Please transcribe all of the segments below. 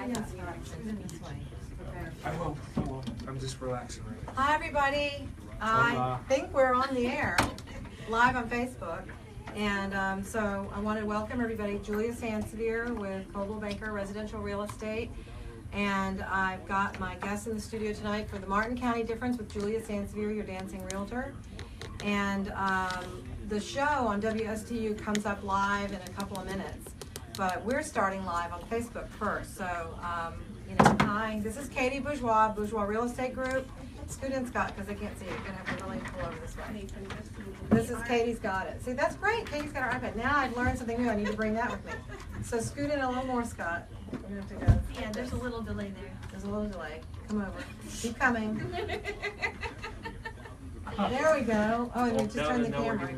I will. I'm just relaxing right now. Hi, everybody. I think we're on the air, live on Facebook. And so I want to welcome everybody. Julia Sansevere with Coldwell Banker Residential Real Estate. And I've got my guest in the studio tonight for the Martin County Difference with Julia Sansevere, your dancing realtor. And the show on WSTU comes up live in a couple of minutes. But we're starting live on Facebook first. So, hi, this is Katey Bourgeois, Bourgeois Real Estate Group. Scoot in, Scott, because I can't see you. You're going to have to really pull over this way. This is Katey's got it. See, that's great. Katey's got her iPad. Now I've learned something new. I need to bring that with me. So scoot in a little more, Scott. We're going to have to go. Yeah, there's a little delay there. There's a little delay. Come over. Keep coming. There we go. Oh, and we just turned the camera.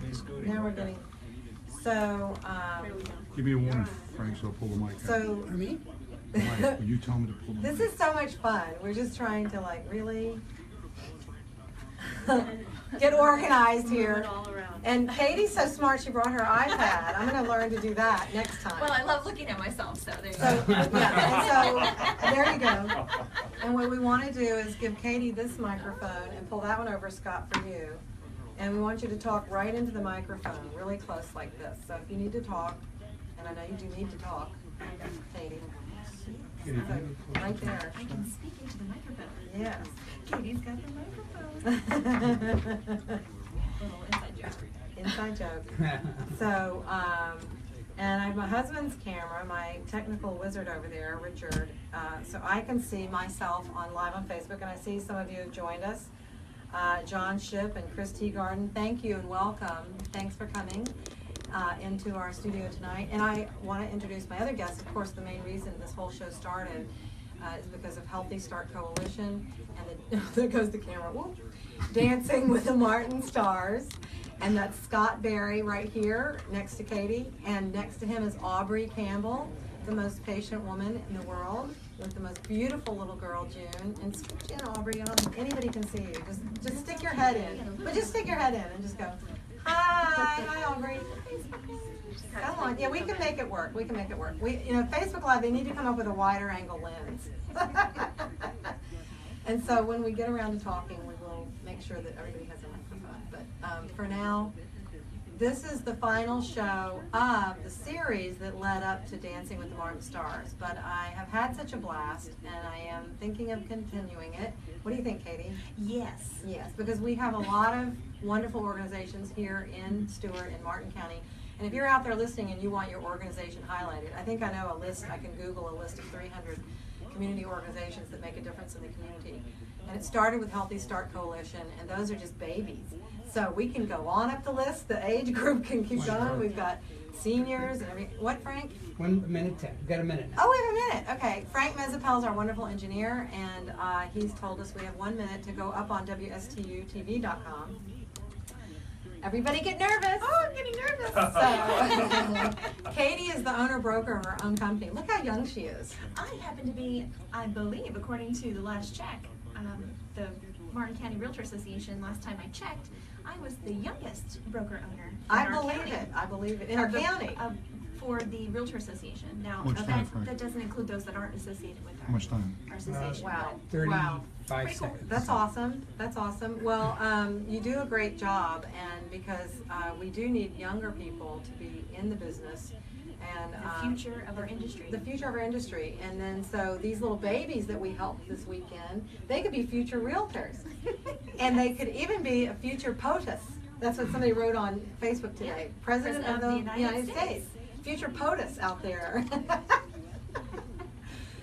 Now we're getting. So, give me a warning, Frank, so I'll pull the mic out. So, me? Will you tell me to pull the mic? This is so much fun. We're just trying to really get organized here. And Katey's so smart, she brought her iPad. I'm going to learn to do that next time. Well, I love looking at myself, so there you So, go. yeah, and so there you go. And what we want to do is give Katey this microphone and pull that one over, Scott, for you. And we want you to talk right into the microphone, really close like this. So if you need to talk, and I know you do need to talk, Katey. So, right there. I can speak into the microphone. Yes. Katey's got the microphone. Little inside joke. Inside joke. So, and I have my husband's camera, my technical wizard over there, Richard, so I can see myself live on Facebook, and I see some of you have joined us. John Shipp and Chris Teagarden, thank you and welcome. Thanks for coming into our studio tonight. And I want to introduce my other guests. Of course, the main reason this whole show started is because of Healthy Start Coalition, and there goes the camera, whoop, Dancing with the Martin Stars. And that's Scott Berry right here next to Katey, and next to him is Aubrey Campbell, the most patient woman in the world, with the most beautiful little girl, June. And scooch in, Aubrey. I don't think anybody can see you. Just stick your head in. But just stick your head in and just go, hi, Aubrey. Come on. Yeah, we can make it work. We can make it work. Facebook Live, they need to come up with a wider angle lens. And so when we get around to talking, we will make sure that everybody has a microphone. But for now, this is the final show of the series that led up to Dancing with the Martin Stars. But I have had such a blast, and I am thinking of continuing it. What do you think, Katey? Yes. Yes, because we have a lot of wonderful organizations here in Stewart and Martin County. And if you're out there listening and you want your organization highlighted, I think I know a list. I can Google a list of 300 community organizations that make a difference in the community. And it started with Healthy Start Coalition, and those are just babies. So we can go on up the list. The age group can keep going. We've got seniors and everything. What, Frank? 1 minute 10. We've got a minute now. Oh, we have a minute. Okay. Frank Mezzapel is our wonderful engineer, and he's told us we have 1 minute to go up on WSTUTV.com. Everybody get nervous. Oh, I'm getting nervous. So, Katey is the owner-broker of her own company. Look how young she is. I happen to be, I believe, according to the last check, the Martin County Realtor Association, last time I checked, I was the youngest broker owner in I our believe county. it. I believe it. In our county. For the Realtor Association. Now, Much time, Frank? that doesn't include those that aren't associated with How much time? our association. Wow. 35 Pretty cool. seconds. That's awesome. That's awesome. Well, you do a great job, and because we do need younger people to be in the business. And The future of our industry. The future of our industry. And then so these little babies that we helped this weekend, they could be future realtors. And they could even be a future POTUS. That's what somebody wrote on Facebook today. Yeah. President of the United States. Future POTUS out there.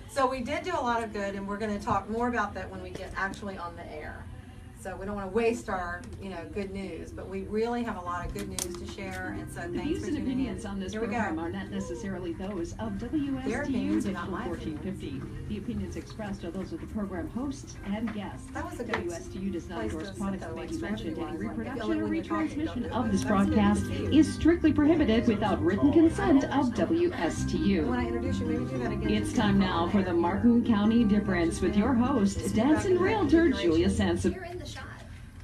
So we did do a lot of good, and we're going to talk more about that when we get actually on the air. So we don't want to waste our, good news, but we really have a lot of good news to share, and so The thanks views for and tuning in. opinions on this Here we program go. are not necessarily those of Their WSTU opinions are Digital not my 1450. The opinions expressed are those of the program hosts and guests. That was a good WSTU does not place to endorse sit, products though, that may like be mentioned. Any strategy-wise, like, reproduction when or you're talking, retransmission don't of do this it. That's broadcast good to see you. is strictly prohibited without written consent of And when WSTU. I introduce you, maybe do that again. It's time now for the Martin County Difference with your host, dancing realtor Julia Sansevere. You're in the shot.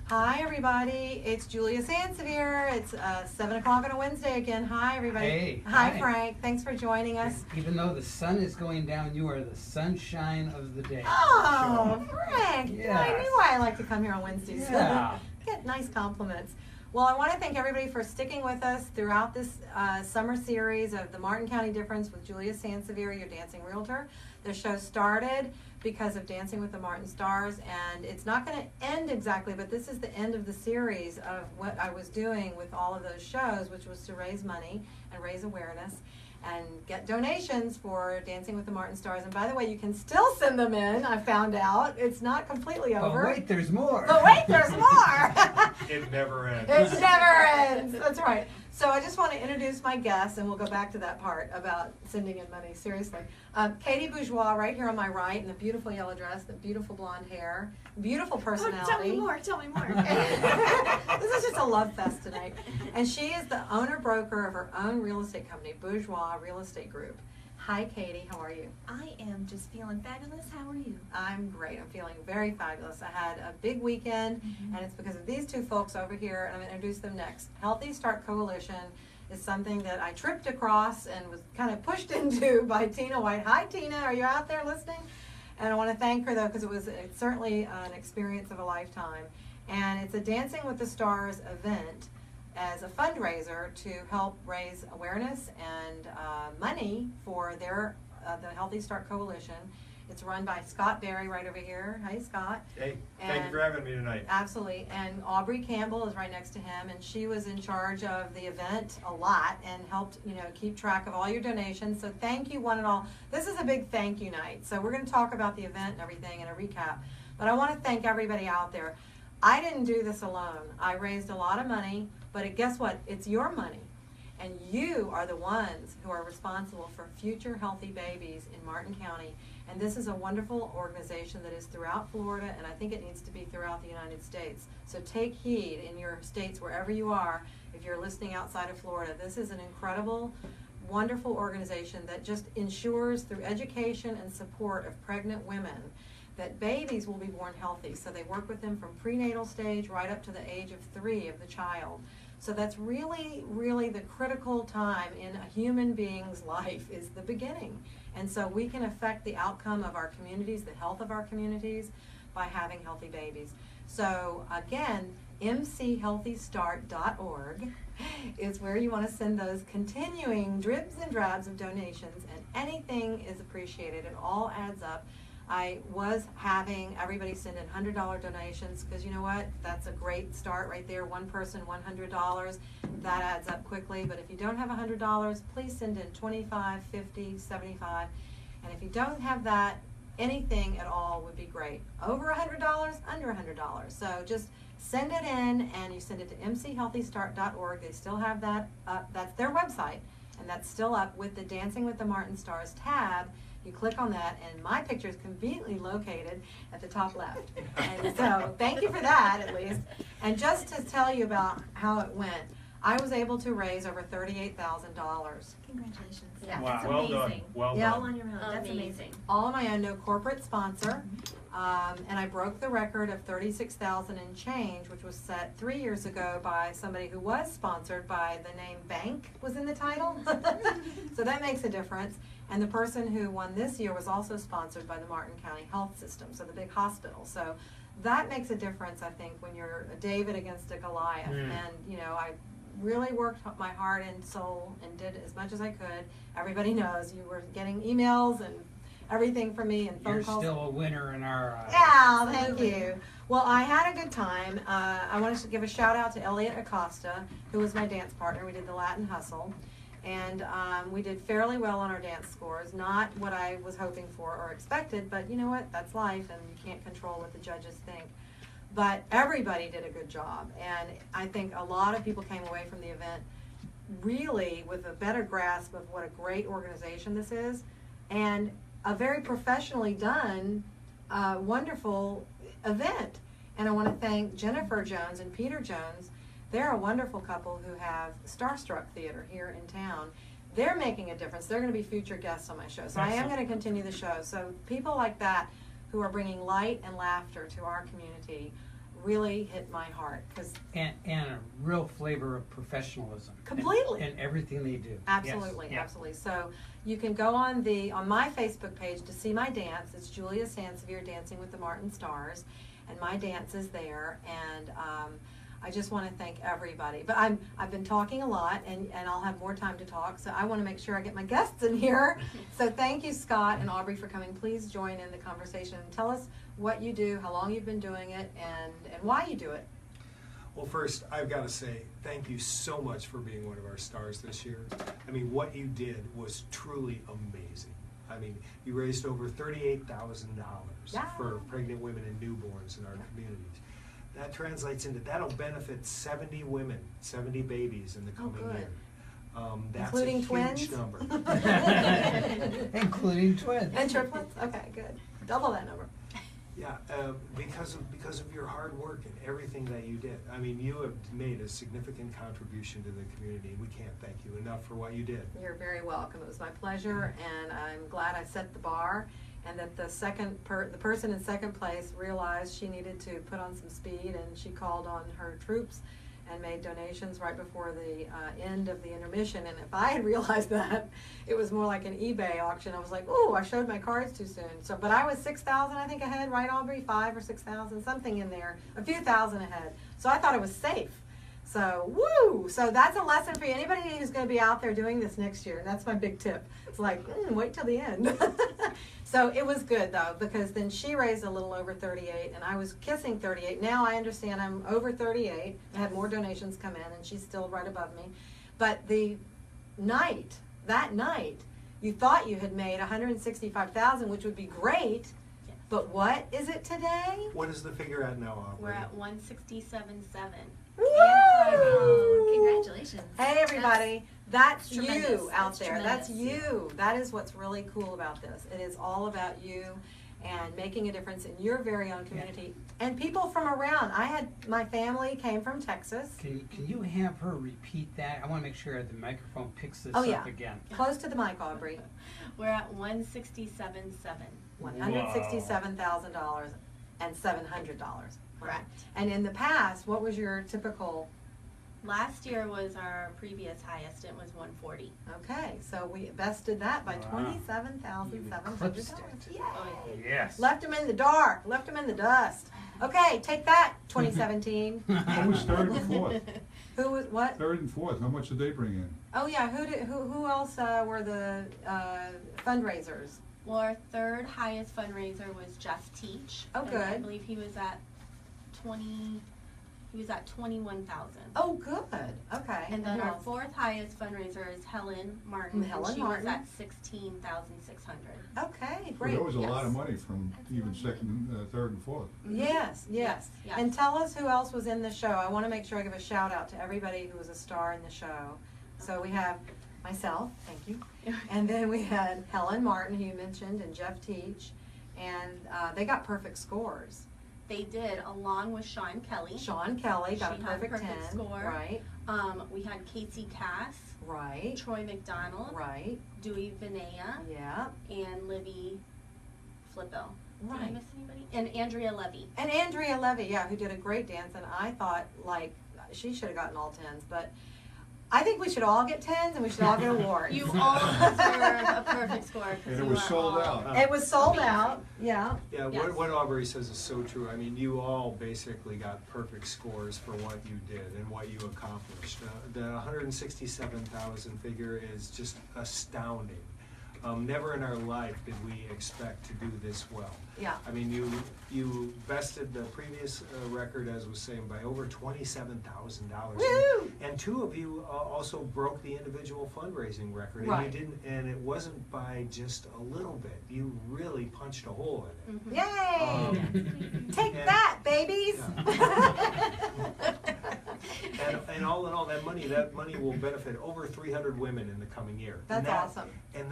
Hi, everybody. It's Julia Sansevere. It's 7 o'clock on a Wednesday again. Hi, everybody. Hey, Hi, hi. Frank. Thanks for joining us. Even though the sun is going down, you are the sunshine of the day. Oh, Frank. Yes. I knew why I like to come here on Wednesdays. Yeah. Get nice compliments. Well, I want to thank everybody for sticking with us throughout this summer series of the Martin County Difference with Julia Sansevere, your dancing realtor. The show started because of Dancing with the Martin Stars, and it's not going to end exactly, but this is the end of the series of what I was doing with all of those shows, which was to raise money and raise awareness and get donations for Dancing with the Martin Stars. And by the way, you can still send them in, I found out. It's not completely over. Oh, wait, there's more. But wait, there's more. It never ends. It never ends. That's right. So I just want to introduce my guests, and we'll go back to that part about sending in money, seriously. Katey Bourgeois, right here on my right, in the beautiful yellow dress, the beautiful blonde hair, beautiful personality. Oh, tell me more, tell me more. This is just a love fest tonight. And she is the owner-broker of her own real estate company, Bourgeois Real Estate Group. Hi, Katey. How are you? I am just feeling fabulous. How are you? I'm great. I'm feeling very fabulous. I had a big weekend, and it's because of these two folks over here, and I'm going to introduce them next. Healthy Start Coalition is something that I tripped across and was kind of pushed into by Tina White. Hi, Tina. Are you out there listening? And I want to thank her, though, because it's certainly an experience of a lifetime. And it's a Dancing with the Stars event as a fundraiser to help raise awareness and money for the Healthy Start Coalition. It's run by Scott Berry right over here. Hi, Scott. Hey, thank you for having me tonight. Absolutely. And Aubrey Campbell is right next to him, and she was in charge of the event a lot and helped, keep track of all your donations. So thank you, one and all. This is a big thank you night. So we're going to talk about the event and everything in a recap. But I want to thank everybody out there. I didn't do this alone. I raised a lot of money, but guess what? It's your money. And you are the ones who are responsible for future healthy babies in Martin County. And this is a wonderful organization that is throughout Florida, and I think it needs to be throughout the United States. So take heed in your states, wherever you are, if you're listening outside of Florida. This is an incredible, wonderful organization that just ensures through education and support of pregnant women that babies will be born healthy. So they work with them from prenatal stage right up to the age of 3 of the child. So that's really, really the critical time in a human being's life is the beginning. And so we can affect the outcome of our communities, the health of our communities, by having healthy babies. So again, mchealthystart.org is where you want to send those continuing dribs and drabs of donations, and anything is appreciated. It all adds up. I was having everybody send in $100 donations because you know what? That's a great start right there. One person, $100. That adds up quickly. But if you don't have $100, please send in $25, $50, $75. And if you don't have that, anything at all would be great. Over $100, under $100. So just send it in, and you send it to mchealthystart.org. They still have that up. That's their website, and that's still up with the Dancing with the Martin Stars tab. You click on that, and my picture is conveniently located at the top left. And so thank you for that, at least. And just to tell you about how it went, I was able to raise over $38,000. Congratulations. Yeah. Wow, That's well amazing. done. Well Yeah. All done. on your own. That's amazing. All on my own, no corporate sponsor. And I broke the record of $36,000 and change, which was set 3 years ago by somebody who was sponsored by the name Bank was in the title. So that makes a difference. And the person who won this year was also sponsored by the Martin County Health System, so the big hospital. So that makes a difference, I think, when you're a David against a Goliath. And, I really worked my heart and soul and did as much as I could. Everybody knows you were getting emails and everything from me and phone You're calls. still a winner in our eyes. Yeah, thank you. Well, I had a good time. I wanted to give a shout out to Elliot Acosta, who was my dance partner. We did the Latin Hustle. And we did fairly well on our dance scores. Not what I was hoping for or expected, but you know what? That's life, and you can't control what the judges think. But everybody did a good job. And I think a lot of people came away from the event really with a better grasp of what a great organization this is, and a very professionally done, wonderful event. And I want to thank Jennifer Jones and Peter Jones. They're a wonderful couple who have Starstruck Theater here in town. They're making a difference. They're going to be future guests on my show. So I am going to continue the show. So people like that who are bringing light and laughter to our community really hit my heart because And a real flavor of professionalism. Completely. In everything they do. absolutely, Yes. Yeah. absolutely. So you can go on my Facebook page to see my dance. It's Julia Sansevere Dancing with the Martin Stars, and my dance is there. And I just want to thank everybody. But I've been talking a lot, and I'll have more time to talk. So I want to make sure I get my guests in here. So thank you, Scott and Aubrey, for coming. Please join in the conversation and tell us what you do, how long you've been doing it, and why you do it. Well, first, I've got to say thank you so much for being one of our stars this year. I mean, what you did was truly amazing. I mean, you raised over $38,000 Yeah. for pregnant women and newborns in our communities. That translates into, that'll benefit 70 women, 70 babies in the coming good. year. That's Including a huge twins? number. Including twins. And triplets? Okay, good. Double that number. Yeah, because of your hard work and everything that you did. I mean, you have made a significant contribution to the community. We can't thank you enough for what you did. You're very welcome. It was my pleasure, and I'm glad I set the bar, and that the person in second place realized she needed to put on some speed, and she called on her troops and made donations right before the end of the intermission. And if I had realized that, it was more like an eBay auction. I was like, "Ooh, I showed my cards too soon." So, but I was 6,000, I think, ahead, right, Aubrey? 5 or 6,000, something in there, a few thousand ahead. So I thought it was safe. So, woo! So that's a lesson for you. Anybody who's going to be out there doing this next year, that's my big tip. It's like, wait till the end. So it was good, though, because then she raised a little over 38, and I was kissing 38. Now I understand I'm over 38. I had more donations come in, and she's still right above me. But that night, you thought you had made $165,000, which would be great. Yes. But what is it today? What is the figure at now, Aubrey? We're at 167.7. Woo! Congratulations. Hey, everybody. That's you tremendous. out That's there. That's tremendous. you. That is what's really cool about this. It is all about you and making a difference in your very own community and people from around. My family came from Texas. Can you have her repeat that? I want to make sure the microphone picks this Oh, yeah. up again. Close to the mic, Aubrey. We're at 167.7. $167,000 and $700. Correct. And in the past, what was your typical? Last year was our previous highest. It was 140. Okay, so we bested that by Wow. $27,700. Eclipsed it. Yay! Yes. Left them in the dark, left them in the dust. Okay, take that, 2017. Who was third and fourth? Who was, what? Third and fourth, how much did they bring in? Oh yeah, who else were the fundraisers? Well, our third highest fundraiser was Jeff Teach. Oh, and I good. believe he was at 21,000. Oh, good, okay. And then who our else? fourth highest fundraiser is Helen Martin. Helen and she Martin. was at 16,600. Okay, Well, great. that was a lot of Yes. money from even second, third and fourth. Yes, yes. Yes. And tell us who else was in the show. I want to make sure I give a shout out to everybody who was a star in the show. So we have myself, thank you. And then we had Helen Martin, who you mentioned, and Jeff Teach. And they got perfect scores. They did, along with Sean Kelly. Sean Kelly got She a had a perfect perfect 10. score. Right, We had Casey Cass, right, Troy McDonald, right. Dewey Vinaya, Yeah, and Livy Flippo. Did I right. miss anybody? And Andrea Levy. And Andrea Levy, yeah, who did a great dance. And I thought, like, she should have gotten all 10s. But I think we should all get 10s and we should all get awards. You all deserve a perfect score. 'cause And it you was are sold all- out. It was sold Amazing. out, yeah. Yeah, Yes. what Aubrey says is so true. I mean, you all basically got perfect scores for what you did and what you accomplished. The 167,000 figure is just astounding. Never in our life did we expect to do this well. Yeah. I mean, you bested the previous record, as was saying, by over $27,000. Woo! And two of you also broke the individual fundraising record. Right. And you didn't, and it wasn't by just a little bit. You really punched a hole in it. Mhm. Yay! Take and- that, babies! And all in all, that money will benefit over 300 women in the coming year. That's And that- awesome. And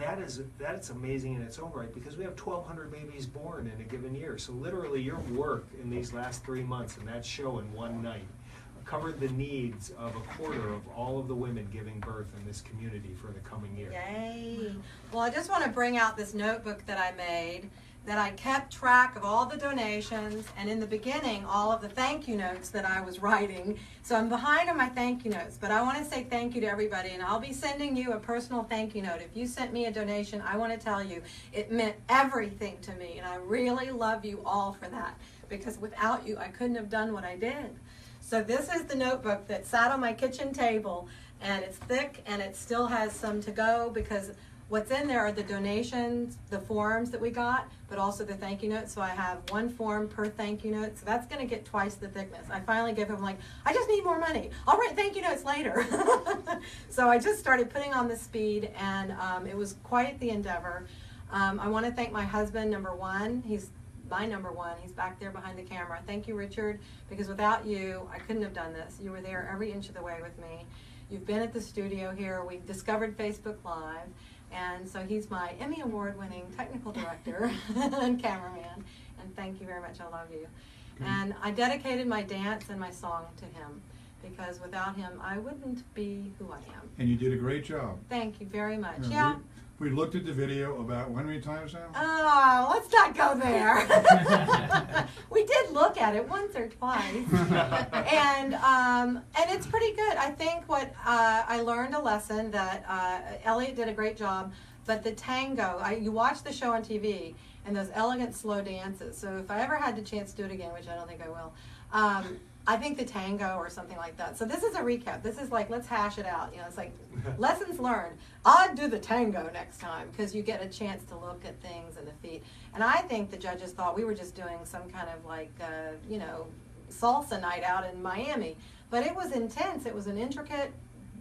that's amazing in its own right, because we have 1,200 babies born in a given year. So literally, your work in these last 3 months and that show in one night covered the needs of a quarter of all of the women giving birth in this community for the coming year. Yay! Well, I just want to bring out this notebook that I made that I kept track of all the donations, and in the beginning, all of the thank you notes that I was writing. So I'm behind on my thank you notes, but I want to say thank you to everybody, and I'll be sending you a personal thank you note. If you sent me a donation, I want to tell you it meant everything to me, and I really love you all for that, because without you, I couldn't have done what I did. So this is the notebook that sat on my kitchen table, and it's thick, and it still has some to go, because what's in there are the donations, the forms that we got, but also the thank you notes. So I have one form per thank you note. So that's going to get twice the thickness. I finally gave him like, I just need more money. I'll write thank you notes later. So I just started putting on the speed, and it was quite the endeavor. I want to thank my husband, number one. He's my number one. He's back there behind the camera. Thank you, Richard, because without you, I couldn't have done this. You were there every inch of the way with me. You've been at the studio here. We've discovered Facebook Live. And so he's my Emmy Award-winning technical director and cameraman. And thank you very much. I love you. And I dedicated my dance and my song to him, because without him, I wouldn't be who I am. And you did a great job. Thank you very much. And Yeah. We looked at the video about how many times now? Oh, let's not go there. We did look at it once or twice, and it's pretty good. I think what I learned a lesson that Elliot did a great job, but the tango. You watch the show on TV and those elegant slow dances. So if I ever had the chance to do it again, which I don't think I will, I think the tango or something like that. So this is a recap. This is like, let's hash it out. You know, it's like lessons learned. I'd do the tango next time, because you get a chance to look at things and the feet. And I think the judges thought we were just doing some kind of like, you know, salsa night out in Miami. But it was intense. It was an intricate,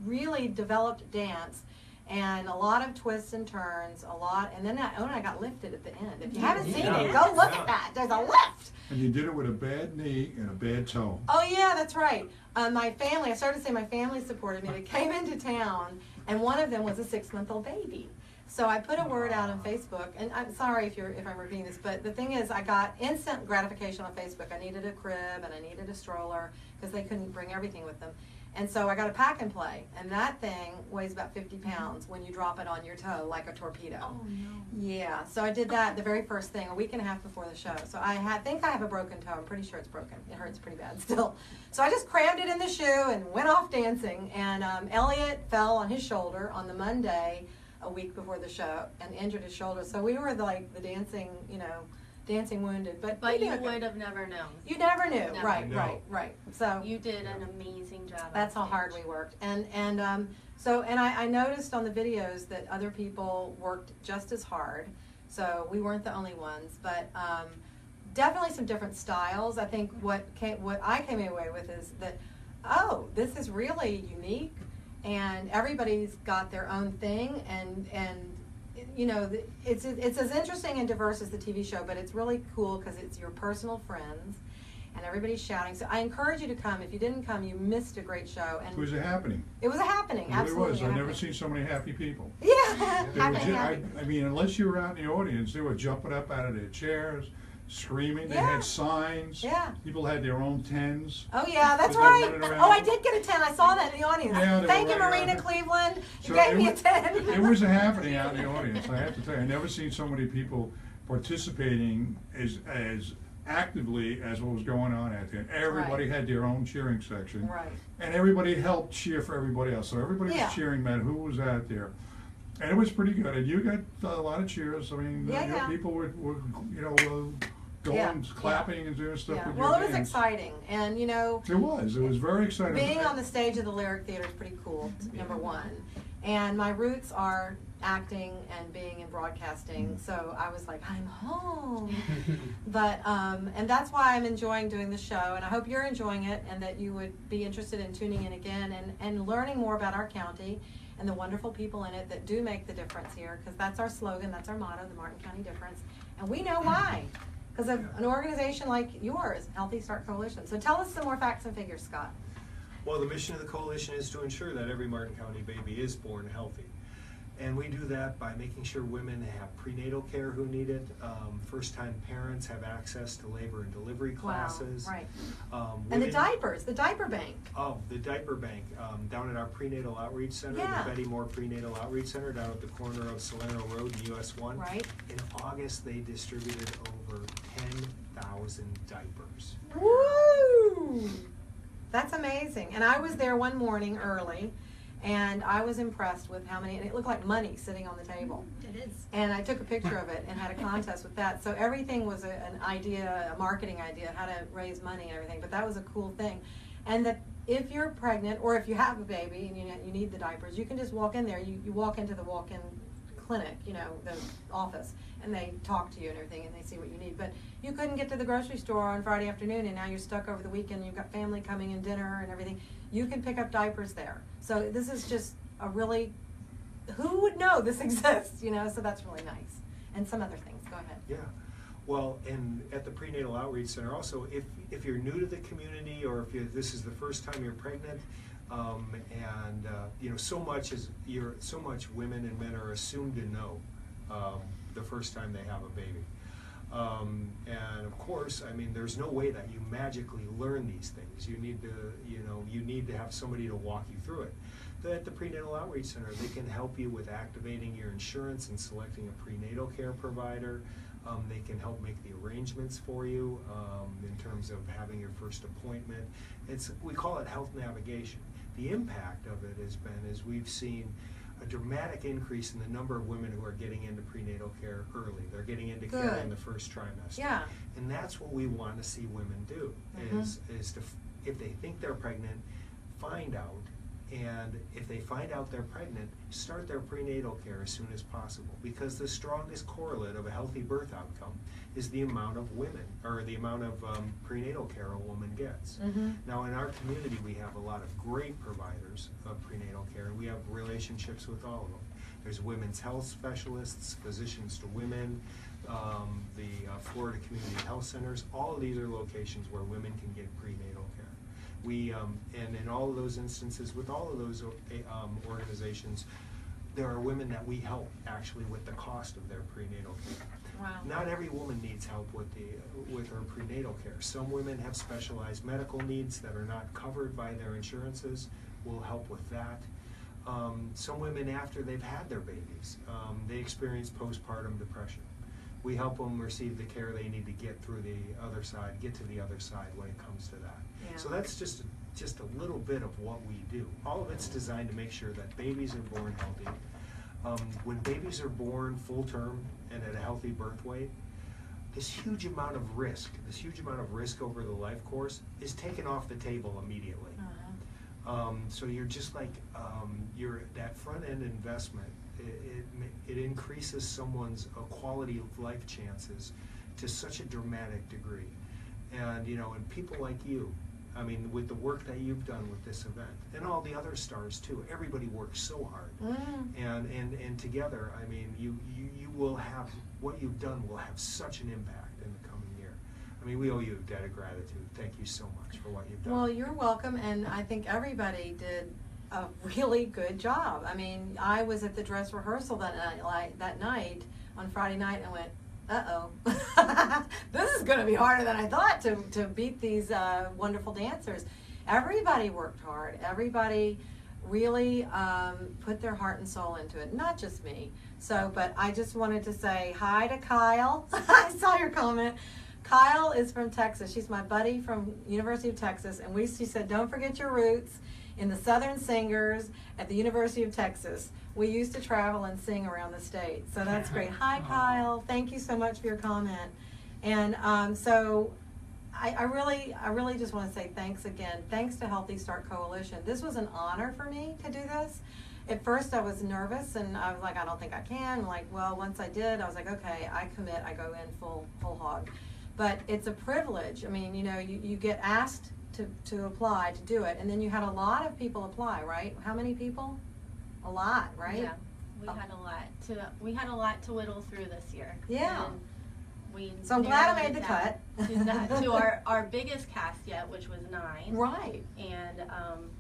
really developed dance. And a lot of twists and turns, and then I got lifted at the end. If you haven't seen it, go look at that. There's a lift. And you did it with a bad knee and a bad toe. Oh yeah, that's right. My family, I started to say my family supported me. They came into town, and one of them was a 6-month-old baby. So I put a word out on Facebook, and I'm sorry if I'm repeating this, but the thing is, I got instant gratification on Facebook. I needed a crib and I needed a stroller, because they couldn't bring everything with them. And so I got a pack and play, and that thing weighs about 50 pounds when you drop it on your toe like a torpedo. Oh no. Yeah, so I did that the very first thing, a week and a half before the show. So I think I have a broken toe. I'm pretty sure it's broken. It hurts pretty bad still. So I just crammed it in the shoe and went off dancing. And Elliot fell on his shoulder on the Monday, a week before the show, and injured his shoulder. So we were like the dancing, you know, dancing wounded. But you would have never known. You never knew. Never. Right. So You did an amazing job. that's on how hard stage. we worked. And I noticed on the videos that other people worked just as hard. So we weren't the only ones, but definitely some different styles. I think what I came away with is that, oh, this is really unique, and everybody's got their own thing, and you know, it's as interesting and diverse as the TV show, but it's really cool because it's your personal friends, and everybody's shouting. So I encourage you to come. If you didn't come, you missed a great show. And It was a happening. it was a happening, It really absolutely. was. a I've never happening. seen so many happy people. Yeah, They were happy. I mean, unless you were out in the audience, they were jumping up out of their chairs, screaming. They Yeah. had signs. Yeah. People had their own tens. Oh yeah, that's They were right. running around. Oh, I did get a 10. I saw that in the audience. Yeah, they Thank were you, running Marina around. Cleveland. You So gave me a was- 10. It was a happening out in the audience, I have to tell you. I've never seen so many people participating as actively as what was going on out there. Everybody Right. had their own cheering section. Right. And everybody helped cheer for everybody else. So everybody Yeah. was cheering, man, who was out there. And it was pretty good. And you got a lot of cheers. I mean, Yeah, you know, yeah. people were going, Yeah, clapping and doing stuff Yeah. with Well, your it was dance. exciting, and you know, It was very exciting. being on the stage of the Lyric Theater is pretty cool. Number one, and my roots are acting and being in broadcasting, so I was like, I'm home. But and that's why I'm enjoying doing the show, and I hope you're enjoying it, and that you would be interested in tuning in again and learning more about our county and the wonderful people in it that do make the difference here, because that's our slogan, that's our motto, the Martin County Difference, and we know why. Because of an organization like yours, Healthy Start Coalition. So tell us some more facts and figures, Scott. Well, the mission of the coalition is to ensure that every Martin County baby is born healthy. And we do that by making sure women have prenatal care who need it. First-time parents have access to labor and delivery classes. Wow, right. Women, And the diapers, the diaper bank. Oh, the diaper bank down at our prenatal outreach center, Yeah. the Betty Moore Prenatal Outreach Center down at the corner of Salerno Road and US 1. Right. In August, they distributed over 10,000 diapers. Woo! That's amazing. And I was there one morning early, and I was impressed with how many, and it looked like money sitting on the table. It is. And I took a picture of it and had a contest with that. So everything was an idea, a marketing idea, how to raise money and everything. But that was a cool thing. And that if you're pregnant or if you have a baby and you need the diapers, you can just walk in there. You walk into the walk-in clinic, you know, the office, and they talk to you and everything, and they see what you need. But you couldn't get to the grocery store on Friday afternoon, and now you're stuck over the weekend. You've got family coming and dinner and everything. You can pick up diapers there. So this is just a really, who would know this exists, you know? So that's really nice. And some other things. Go ahead. Yeah. Well, and at the Prenatal Outreach Center also, if you're new to the community or if this is the first time you're pregnant, you know, so much women and men are assumed to know the first time they have a baby. And of course, I mean, there's no way that you magically learn these things. You need to have somebody to walk you through it. At the Prenatal Outreach Center, they can help you with activating your insurance and selecting a prenatal care provider. They can help make the arrangements for you in terms of having your first appointment. We call it health navigation. The impact of it has been we've seen a dramatic increase in the number of women who are getting into prenatal care early. They're getting into care in the first trimester. Yeah. And that's what we want to see women do, is to, if they think they're pregnant, find out. And if they find out they're pregnant, start their prenatal care as soon as possible, because the strongest correlate of a healthy birth outcome is the amount of women, or the amount of prenatal care a woman gets. Mm-hmm. Now, in our community, we have a lot of great providers of prenatal care, and we have relationships with all of them. There's women's health specialists, physicians to women, the Florida Community Health Centers. All of these are locations where women can get prenatal care. And in all of those instances, with all of those organizations, there are women that we help actually with the cost of their prenatal care. Wow. Not every woman needs help with her prenatal care. Some women have specialized medical needs that are not covered by their insurances. We'll help with that. Some women, after they've had their babies, they experience postpartum depression. We help them receive the care they need to get to the other side when it comes to that. Yeah. So that's just a little bit of what we do. All of it's designed to make sure that babies are born healthy. When babies are born full term and at a healthy birth weight, this huge amount of risk over the life course is taken off the table immediately. So you're just like, that front end investment, it increases someone's quality of life chances to such a dramatic degree. And, and people like you, I mean, with the work that you've done with this event, and all the other stars too, everybody works so hard. And together, I mean, you will have, what you've done will have such an impact in the coming year. I mean, we owe you a debt of gratitude. Thank you so much for what you've done. Well, you're welcome, and I think everybody did a really good job. I mean, I was at the dress rehearsal that night on Friday night, and went, uh-oh, this is going to be harder than I thought to beat these wonderful dancers. Everybody worked hard. Everybody really put their heart and soul into it, not just me. So, but I just wanted to say hi to Kyle. I saw your comment. Kyle is from Texas. She's my buddy from University of Texas, and she said, don't forget your roots in the Southern Singers at the University of Texas. We used to travel and sing around the state. So that's great. Hi, Kyle. Thank you so much for your comment. And so I really just want to say thanks again. Thanks to Healthy Start Coalition. This was an honor for me to do this. At first I was nervous, and I was like, I don't think I can. I'm like, well, once I did, I was like, okay, I commit. I go in full hog. But it's a privilege. I mean, you get asked to apply to do it, and then you had a lot of people apply, right? How many people? A lot, right? Yeah, we had a lot to whittle through this year. Yeah. And so I'm glad I made the down cut. to our biggest cast yet, which was 9. Right. And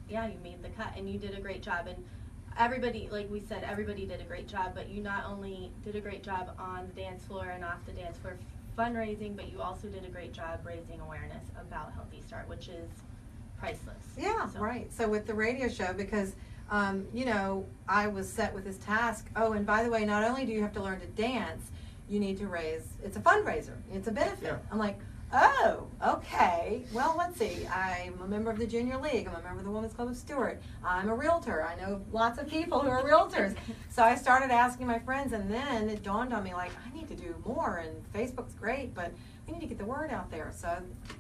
yeah, you made the cut, and you did a great job. And everybody, like we said, everybody did a great job, but you not only did a great job on the dance floor and off the dance floor fundraising, but you also did a great job raising awareness about Healthy Start, which is priceless. Yeah, So- right. So with the radio show, because, you know, I was set with this task. Oh, and by the way, not only do you have to learn to dance, you need to raise, it's a fundraiser, it's a benefit. Yeah. I'm like, oh, okay. Well, let's see. I'm a member of the Junior League. I'm a member of the Women's Club of Stewart. I'm a realtor. I know lots of people who are realtors. So I started asking my friends, and then it dawned on me, like, I need to do more, and Facebook's great, but we need to get the word out there. So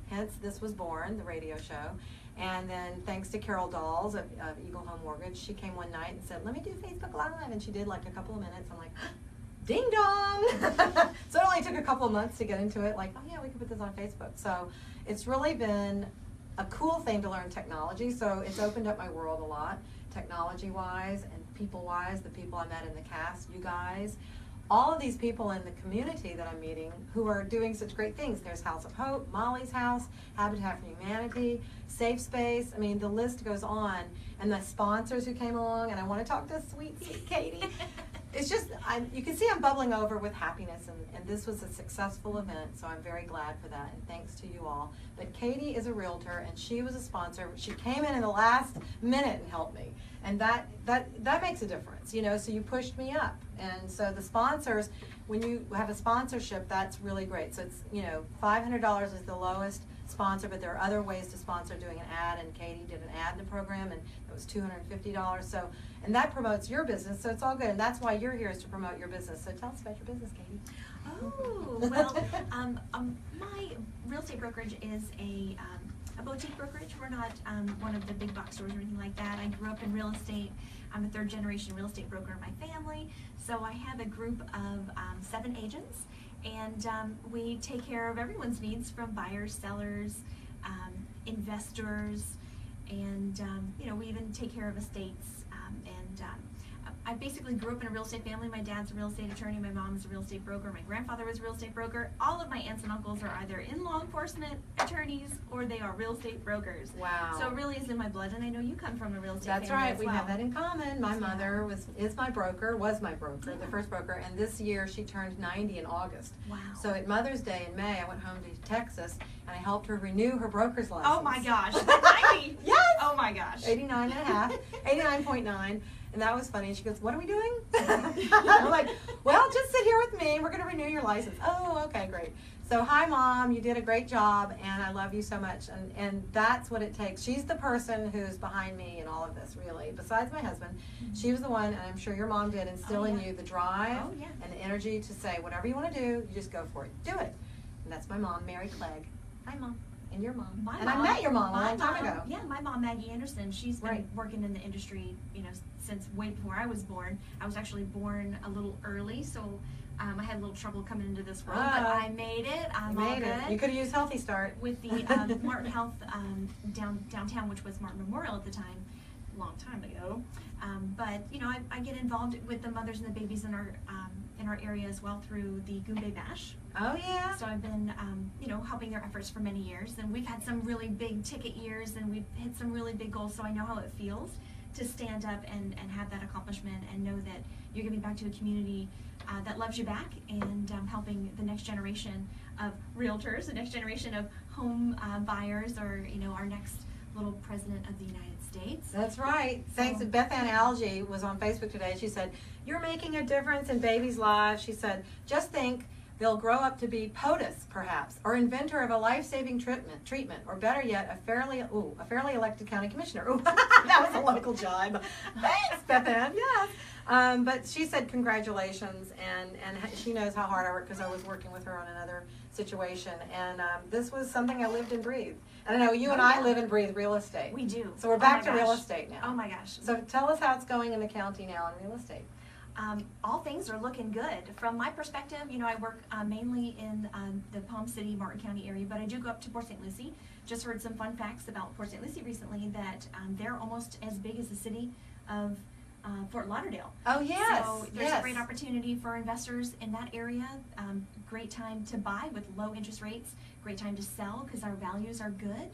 hence this was born, the radio show. And then thanks to Carol Dawes of Eagle Home Mortgage, she came one night and said, let me do Facebook Live. And she did like a couple of minutes. I'm like, ding dong. So it only took a couple of months to get into it. Like, oh yeah, we could put this on Facebook. So it's really been a cool thing to learn technology. So it's opened up my world a lot, technology-wise and people-wise, the people I met in the cast, you guys. All of these people in the community that I'm meeting who are doing such great things. There's House of Hope, Molly's House, Habitat for Humanity, Safe Space. I mean, the list goes on. And the sponsors who came along, and I want to talk to sweet Katey. It's just, you can see I'm bubbling over with happiness, and this was a successful event, so I'm very glad for that, and thanks to you all. But Katey is a realtor, and she was a sponsor. She came in the last minute and helped me, and that makes a difference, you know, so you pushed me up. And so the sponsors, when you have a sponsorship, that's really great. So it's, you know, $500 is the lowest sponsor, but there are other ways to sponsor, doing an ad, and Katey did an ad in the program, and it was $250. So, and that promotes your business, so it's all good, and that's why you're here, is to promote your business. So tell us about your business, Katey. Oh, well, my real estate brokerage is a boutique brokerage. We're not one of the big box stores or anything like that. I grew up in real estate. I'm a third generation real estate broker in my family. So I have a group of 7 agents, and we take care of everyone's needs, from buyers, sellers, investors, and you know, we even take care of estates. I basically grew up in a real estate family. My dad's a real estate attorney, my mom's a real estate broker, my grandfather was a real estate broker. All of my aunts and uncles are either in law enforcement attorneys or they are real estate brokers. Wow. So it really is in my blood, and I know you come from a real estate That's family right, as we well. have that in common. My Yeah. mother was my broker, the first broker, and this year she turned 90 in August. Wow. So at Mother's Day in May, I went home to Texas, and I helped her renew her broker's license. Oh my gosh, 90! Yes! Oh my gosh. 89 and a half, 89.9, and that was funny. And she goes, what are we doing? I'm like, well, just sit here with me. We're going to renew your license. Oh, okay, great. So hi, Mom. You did a great job, and I love you so much. And that's what it takes. She's the person who's behind me in all of this, really. Besides my husband, she was the one, and I'm sure your mom did, instill in you the drive Oh, yeah. and the energy to say, whatever you want to do, you just go for it. Do it. And that's my mom, Mary Clegg. Hi, Mom. And your mom. My and mom, I met your mom a my long time mom- ago. Yeah, my mom, Maggie Anderson, she's been Right. working in the industry, you know, since way before I was born. I was actually born a little early, so I had a little trouble coming into this world, but I made it. I'm You all made good. it. You could have used Healthy Start. With the Martin Health downtown, which was Martin Memorial at the time, a long time ago. But you know, I get involved with the mothers and the babies in our area as well through the Goombay Bash. Oh, yeah. So I've been, you know, helping their efforts for many years, and we've had some really big ticket years, and we've hit some really big goals. So I know how it feels to stand up and have that accomplishment, and know that you're giving back to a community that loves you back, and helping the next generation of realtors, the next generation of home buyers, or you know, our next little president of the United States. That's right. Thanks. So- Beth Ann Algie was on Facebook today. She said, you're making a difference in babies' lives. She said, just think, they'll grow up to be POTUS, perhaps, or inventor of a life-saving treatment, or better yet, a fairly elected county commissioner. Ooh, that was a local jibe. Thanks, Beth Ann. Yes. But she said congratulations, and she knows how hard I work, because I was working with her on another situation, and this was something I lived and breathed. And I know you and I live and breathe real estate. We do. So we're Oh back my to real gosh. estate now. Oh my gosh. So tell us how it's going in the county now in real estate. All things are looking good. From my perspective, you know, I work mainly in the Palm City, Martin County area, but I do go up to Port St. Lucie. Just heard some fun facts about Port St. Lucie recently, that they're almost as big as the city of Fort Lauderdale. Oh, yes. So there's a great opportunity for investors in that area. Great time to buy with low interest rates. Great time to sell because our values are good.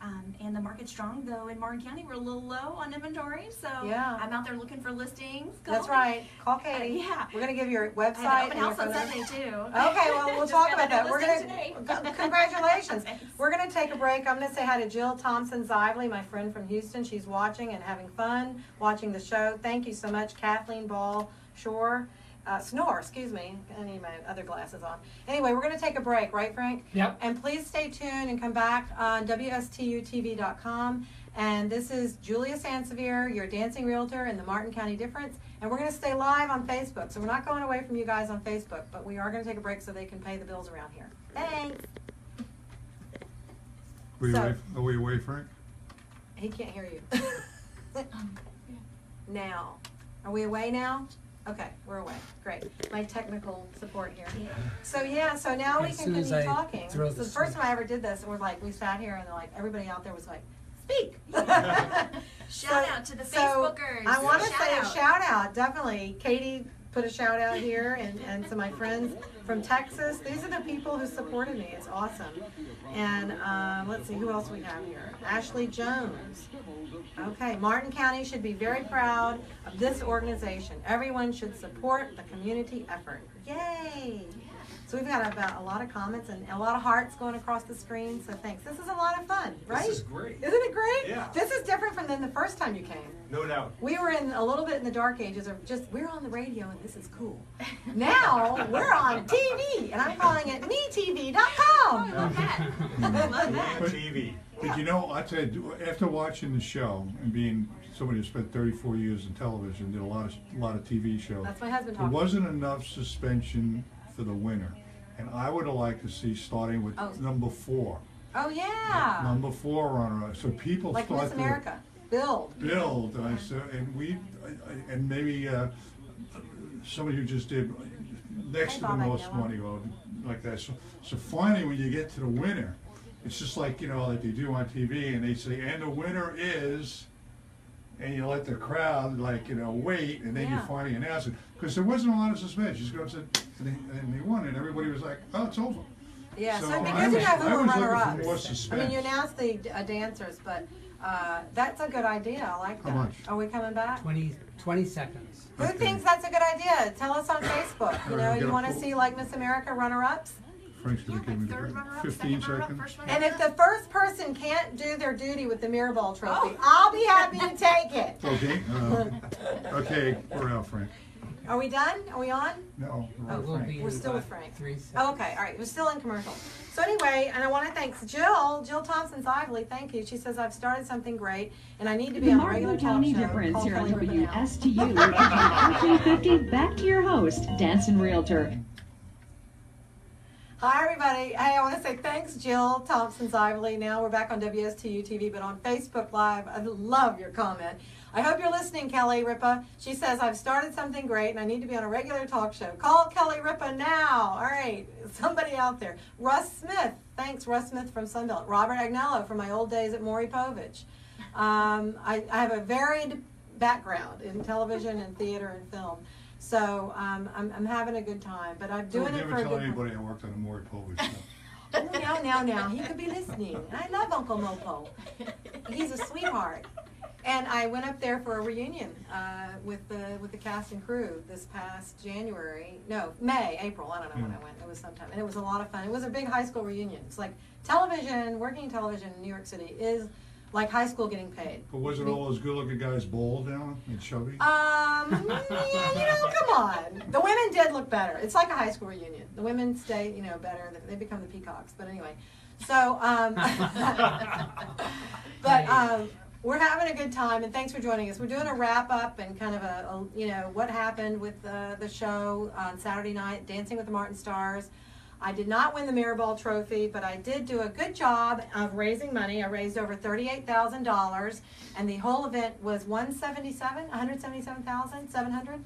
And the market's strong, though in Martin County we're a little low on inventory, so Yeah. I'm out there looking for listings. That's right. Call Katie. Yeah. We're gonna give you your I website. have an open and your house on photos. Sunday too. Okay, well, we'll Just talk got a about that. new We're listing gonna, today. congratulations. Thanks. We're gonna take a break. I'm gonna say hi to Jill Thompson-Zively, my friend from Houston. She's watching and having fun watching the show. Thank you so much, Kathleen Snore, excuse me. I need my other glasses on. Anyway, we're gonna take a break, right, Frank? Yep. And please stay tuned and come back on WSTUTV.com. And this is Julia Sansevere, your dancing realtor in the Martin County Difference. And we're going to stay live on Facebook. So we're not going away from you guys on Facebook, but we are going to take a break so they can pay the bills around here. Thanks. Are we away, Frank? He can't hear you. Now. Are we away now? Okay, we're away. Great. My technical support here. So now we As can soon as continue I talking. throw So the this first one. time I ever did this, it was like, we sat here and they're like, everybody out there was like, speak. Shout out to the So, Facebookers. I want to say a out. shout out, definitely. Katie put a shout out here, and to my friends from Texas. These are the people who supported me. It's awesome. And let's see, who else we have here? Ashley Jones. Okay, Martin County should be very proud of this organization. Everyone should support the community effort. Yay! So we've got about a lot of comments and a lot of hearts going across the screen, so thanks. This is a lot of fun, right? This is great. Isn't it great? Yeah. This is different from than the first time you came. No doubt. We were in a little bit in the dark ages of just, we're on the radio and this is cool. Now, we're on TV, and I'm calling it metv.com. I love that. I love that. But- TV. But you know, I tell you, after watching the show and being somebody who spent 34 years in television, did a lot of TV shows. That's my husband There talking. wasn't enough suspension for the winner, and I would have liked to see starting with Oh. number 4. Oh, yeah. Number 4 runner, so people Like start Miss to America. Build. build, and I said, and maybe somebody who just did next Hey, to the Bob most Aguilar. money, or like that. So finally, when you get to the winner, it's just like, like they do on TV, and they say, and the winner is, and you let the crowd, wait, and then you Yeah. finally announce it. Because there wasn't a lot of suspense. You just go up and they won, and everybody was like, oh, it's over. Yeah, so it'd be I good to was- know I who were was looking runner-ups. for more I suspense. mean, you announced the dancers, but that's a good idea. I like How that. much? Are we coming back? 20 seconds. Who Okay. thinks that's a good idea? Tell us on Facebook. You All know, right, you get a want to poll. see like Miss America runner-ups? Frank's Yeah, gonna give me like third the runner-up, 15 second runner-up, seconds. first And if runner-up. the first person can't do their duty with the Mirror Ball trophy, Oh. I'll be happy to take it. Okay, okay, we're out, Frank. Are we done? Are we on? No, Oh, we're We'll Frank. be We're in still with about Frank. 3 seconds. Oh, okay, all right. We're still in commercial. So anyway, and I want to thank Jill Thompson-Zively. Thank you. She says, I've started something great, and I need to be The on a regular Martin talk County show. Difference Call here on Kelly Rippon now. WSTU. 1350. Back to your host, Dancing Realtor. Hi, everybody. Hey, I want to say thanks, Jill Thompson-Zively. Now we're back on WSTU TV, but on Facebook Live. I love your comment. I hope you're listening, Kelly Ripa. She says, I've started something great, and I need to be on a regular talk show. Call Kelly Ripa now. All right, somebody out there. Russ Smith. Thanks, Russ Smith from Sunbelt. Robert Agnello from my old days at Maury Povich. I have a varied background in television and theater and film. So I'm having a good time, but I'm doing Don't it for never a tell good anybody I worked on a Maury Povich show. Now, he could be listening. I love Uncle Mopo. He's a sweetheart. And I went up there for a reunion with the cast and crew this past April. I don't know when I went. It was sometime, and it was a lot of fun. It was a big high school reunion. It's like television, working in television in New York City is like high school getting paid. But wasn't all those good-looking guys bald now and chubby? Yeah, come on. The women did look better. It's like a high school reunion. The women stay, better. They become the peacocks. But anyway, so, we're having a good time, and thanks for joining us. We're doing a wrap-up and kind of what happened with the show on Saturday night, Dancing with the Martin Stars. I did not win the Mirrorball Trophy, but I did do a good job of raising money. I raised over $38,000, and the whole event was $177,700?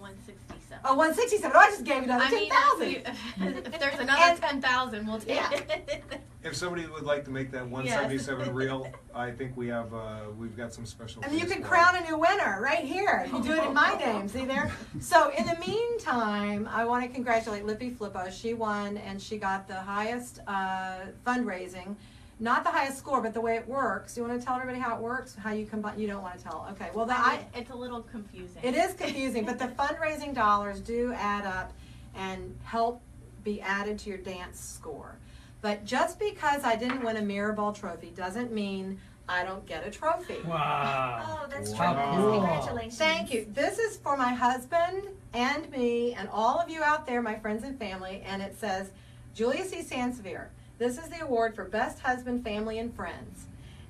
167. Oh, 167. Oh, I just gave it another I mean, 10,000. if there's another And- 10,000, we'll take Yeah. it. If somebody would like to make that 177 real, I think we've got some special. And you fees can for crown it. a new winner right here. You do it in my name. See there? So in the meantime, I want to congratulate Lippy Flippo. She won, and she got the highest fundraising. not the highest score, but the way it works. You want to tell everybody how it works? How you combine? You don't want to tell. Okay. Well, It's a little confusing. it is confusing, but the fundraising dollars do add up and help be added to your dance score. But just because I didn't win a Mirror Ball trophy doesn't mean I don't get a trophy. Wow. Oh, that's Wow. tremendous. Cool. Congratulations. Thank you. This is for my husband and me and all of you out there, my friends and family, and it says, Julia C. Sansevere. This is the award for Best Husband, Family, and Friends.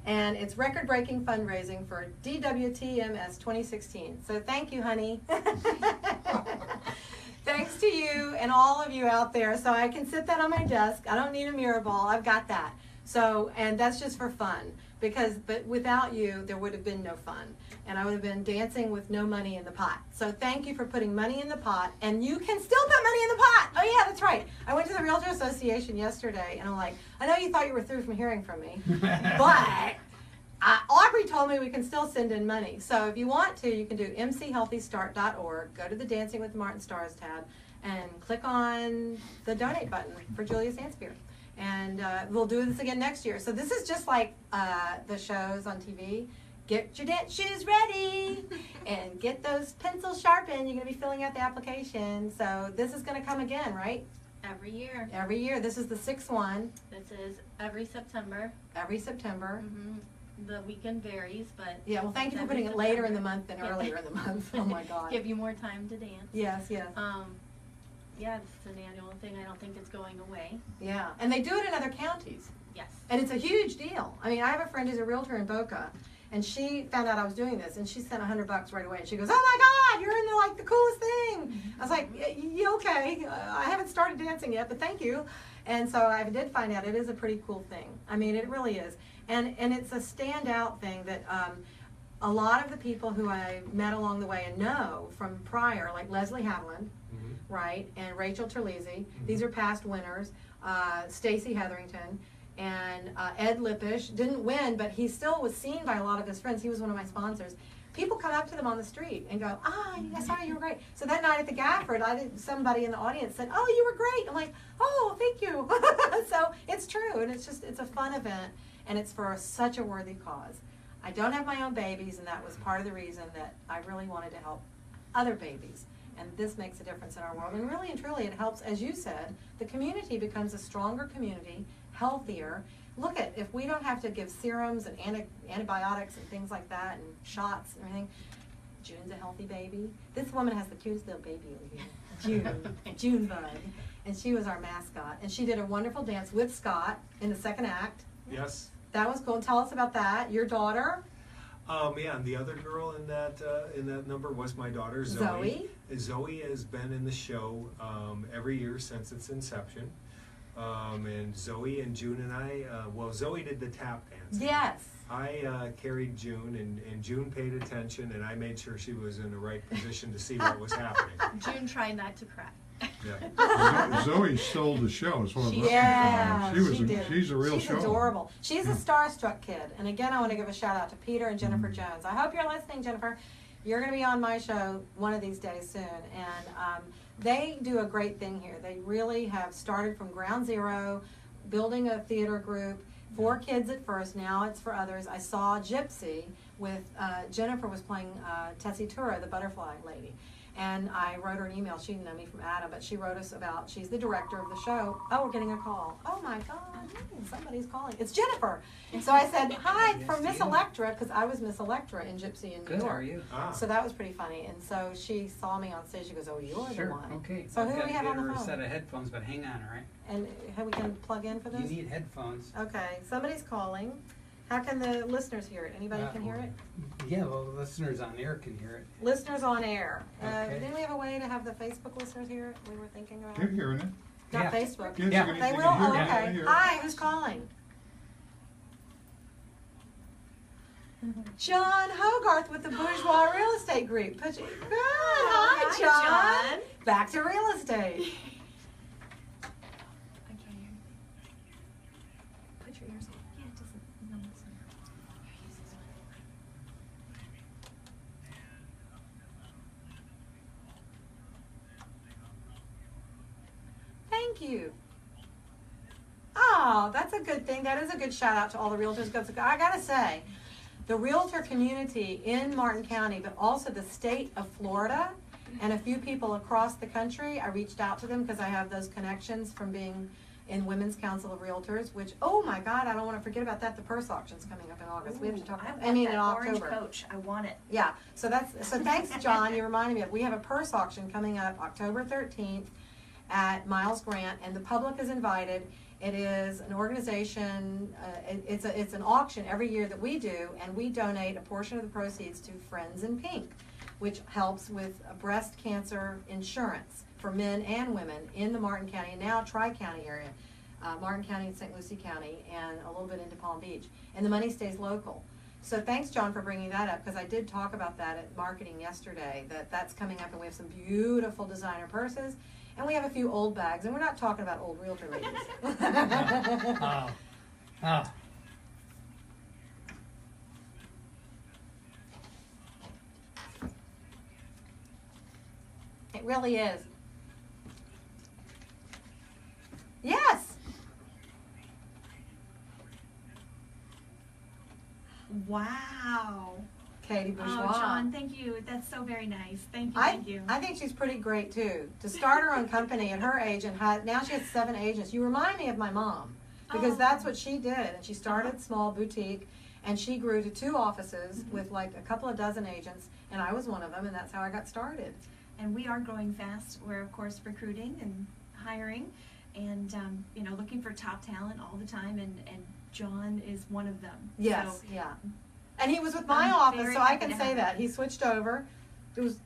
And it's record-breaking fundraising for DWTMS 2016. So thank you, honey. Thanks to you and all of you out there. So I can sit that on my desk. I don't need a mirror ball. I've got that. So, and that's just for fun. But without you, there would have been no fun. And I would have been dancing with no money in the pot. So thank you for putting money in the pot. And you can still put money in the pot. Oh yeah, that's right. I went to the Realtor Association yesterday and I'm like, I know you thought you were through from hearing from me, but Aubrey told me we can still send in money. So if you want to, you can do mchealthystart.org, go to the Dancing with Martin Stars tab, and click on the donate button for Julia Sansevere. And we'll do this again next year. So this is just like the shows on TV. Get your dance shoes ready and get those pencils sharpened. You're going to be filling out the application. So this is going to come again, right? Every year. Every year. This is the sixth one. This is every September. Every September. The weekend varies, but Yeah, well, thank you for every putting it later in the September. month than earlier in the month. Oh my God. Give you more time to dance. Yes, yes. Yeah, it's an annual thing. I don't think it's going away. Yeah, and they do it in other counties. Yes. And it's a huge deal. I mean, I have a friend who's a realtor in Boca, and she found out I was doing this, and she sent $100 right away. And she goes, "Oh my God, you're in the coolest thing." I was like, "Yeah, okay. I haven't started dancing yet, but thank you." And so I did find out it is a pretty cool thing. I mean, it really is, and it's a standout thing that a lot of the people who I met along the way and know from prior, like Leslie Haviland, right, and Rachel Terlizzi. These are past winners. Stacy Hetherington. And Ed Lippish didn't win, but he still was seen by a lot of his friends. He was one of my sponsors. People come up to them on the street and go, I saw you were great. So that night at the Gafford, somebody in the audience said, "Oh, you were great." I'm like, "Oh, thank you." So it's true, and it's a fun event, and it's for such a worthy cause. I don't have my own babies, and that was part of the reason that I really wanted to help other babies. And this makes a difference in our world. And really and truly, it helps, as you said, the community becomes a stronger community, healthier. Look at, if we don't have to give serums and antibiotics and things like that and shots and everything, June's a healthy baby. This woman has the cutest little baby over here, June Bud. And she was our mascot. And she did a wonderful dance with Scott in the second act. Yes. That was cool. Tell us about that. Your daughter? Yeah, and the other girl in that number was my daughter, Zoe. Zoe has been in the show every year since its inception. And Zoe and June and I, Zoe did the tap dance. Yes. I carried June, and June paid attention, and I made sure she was in the right position to see what was happening. June tried not to cry. Yeah. Zoe stole the show as well. Yeah, She's a real She's show. adorable. She's a starstruck kid. And again, I want to give a shout out to Peter and Jennifer Jones. I hope you're listening, Jennifer. You're going to be on my show one of these days soon. And they do a great thing here. They really have started from ground zero, building a theater group for kids at first. Now it's for others. I saw Gypsy with Jennifer was playing Tessitura, the butterfly lady. And I wrote her an email. She didn't know me from Adam, but she wrote us about, she's the director of the show. Oh, we're getting a call. Oh my God, somebody's calling. It's Jennifer. So I said, "Hi, from Miss Electra," because I was Miss Electra in Gypsy in New Good, York. how are you? So that was pretty funny. And so she saw me on stage. She goes, "Oh, you're the Sure, one." okay. So who do we have on the I've got to get her a phone? set of headphones, but hang on, all right? And how we can plug in for this? You need headphones. Okay, somebody's calling. How can the listeners hear it? Anybody can hear it? Yeah, well, the listeners on air can hear it. Listeners on air. Okay. Didn't we have a way to have the Facebook listeners hear it? We were thinking about You're hearing it. Not Yeah. Facebook. Yes, Yeah. you can- They you will? can hear Oh, it. You okay. can hear it. Hi, who's calling? John Hogarth with the Bourgeois Real Estate Group. Good. Hi, John. Back to real estate. I can't hear. Put your ears on. Yeah, it doesn't. No, it's not. Here, use this one. Thank you. Ah, Wow, that's a good thing. That is a good shout out to all the realtors. Because I gotta say, the realtor community in Martin County, but also the state of Florida, and a few people across the country, I reached out to them because I have those connections from being in Women's Council of Realtors, which, oh my God, I don't want to forget about that. The purse auction's coming up in August. We have to talk about I want in that orange October. coach. I want it. Yeah, so thanks, John, you reminded me of, we have a purse auction coming up October 13th at Miles Grant, and the public is invited. It is an organization, it's an auction every year that we do, and we donate a portion of the proceeds to Friends in Pink, which helps with breast cancer insurance for men and women in the Martin County, and now Tri-County area, Martin County and St. Lucie County, and a little bit into Palm Beach. And the money stays local. So thanks, John, for bringing that up, because I did talk about that at marketing yesterday, that's coming up, and we have some beautiful designer purses, and we have a few old bags, and we're not talking about old realtor ladies. Oh. It really is. Yes. Wow. Katey Bourgeois. Oh, John, thank you. That's so very nice. Thank you. Thank you. I think she's pretty great too. To start her own company at her age, and now she has 7 agents. You remind me of my mom, because Oh. that's what she did. And she started small boutique, and she grew to 2 offices with like a couple of dozen agents, and I was one of them, and that's how I got started. And we are growing fast. We're of course recruiting and hiring, and looking for top talent all the time. And John is one of them. Yes, So, yeah. And he was with my I'm office, very so I happy can to say have that. him. He switched over. It was,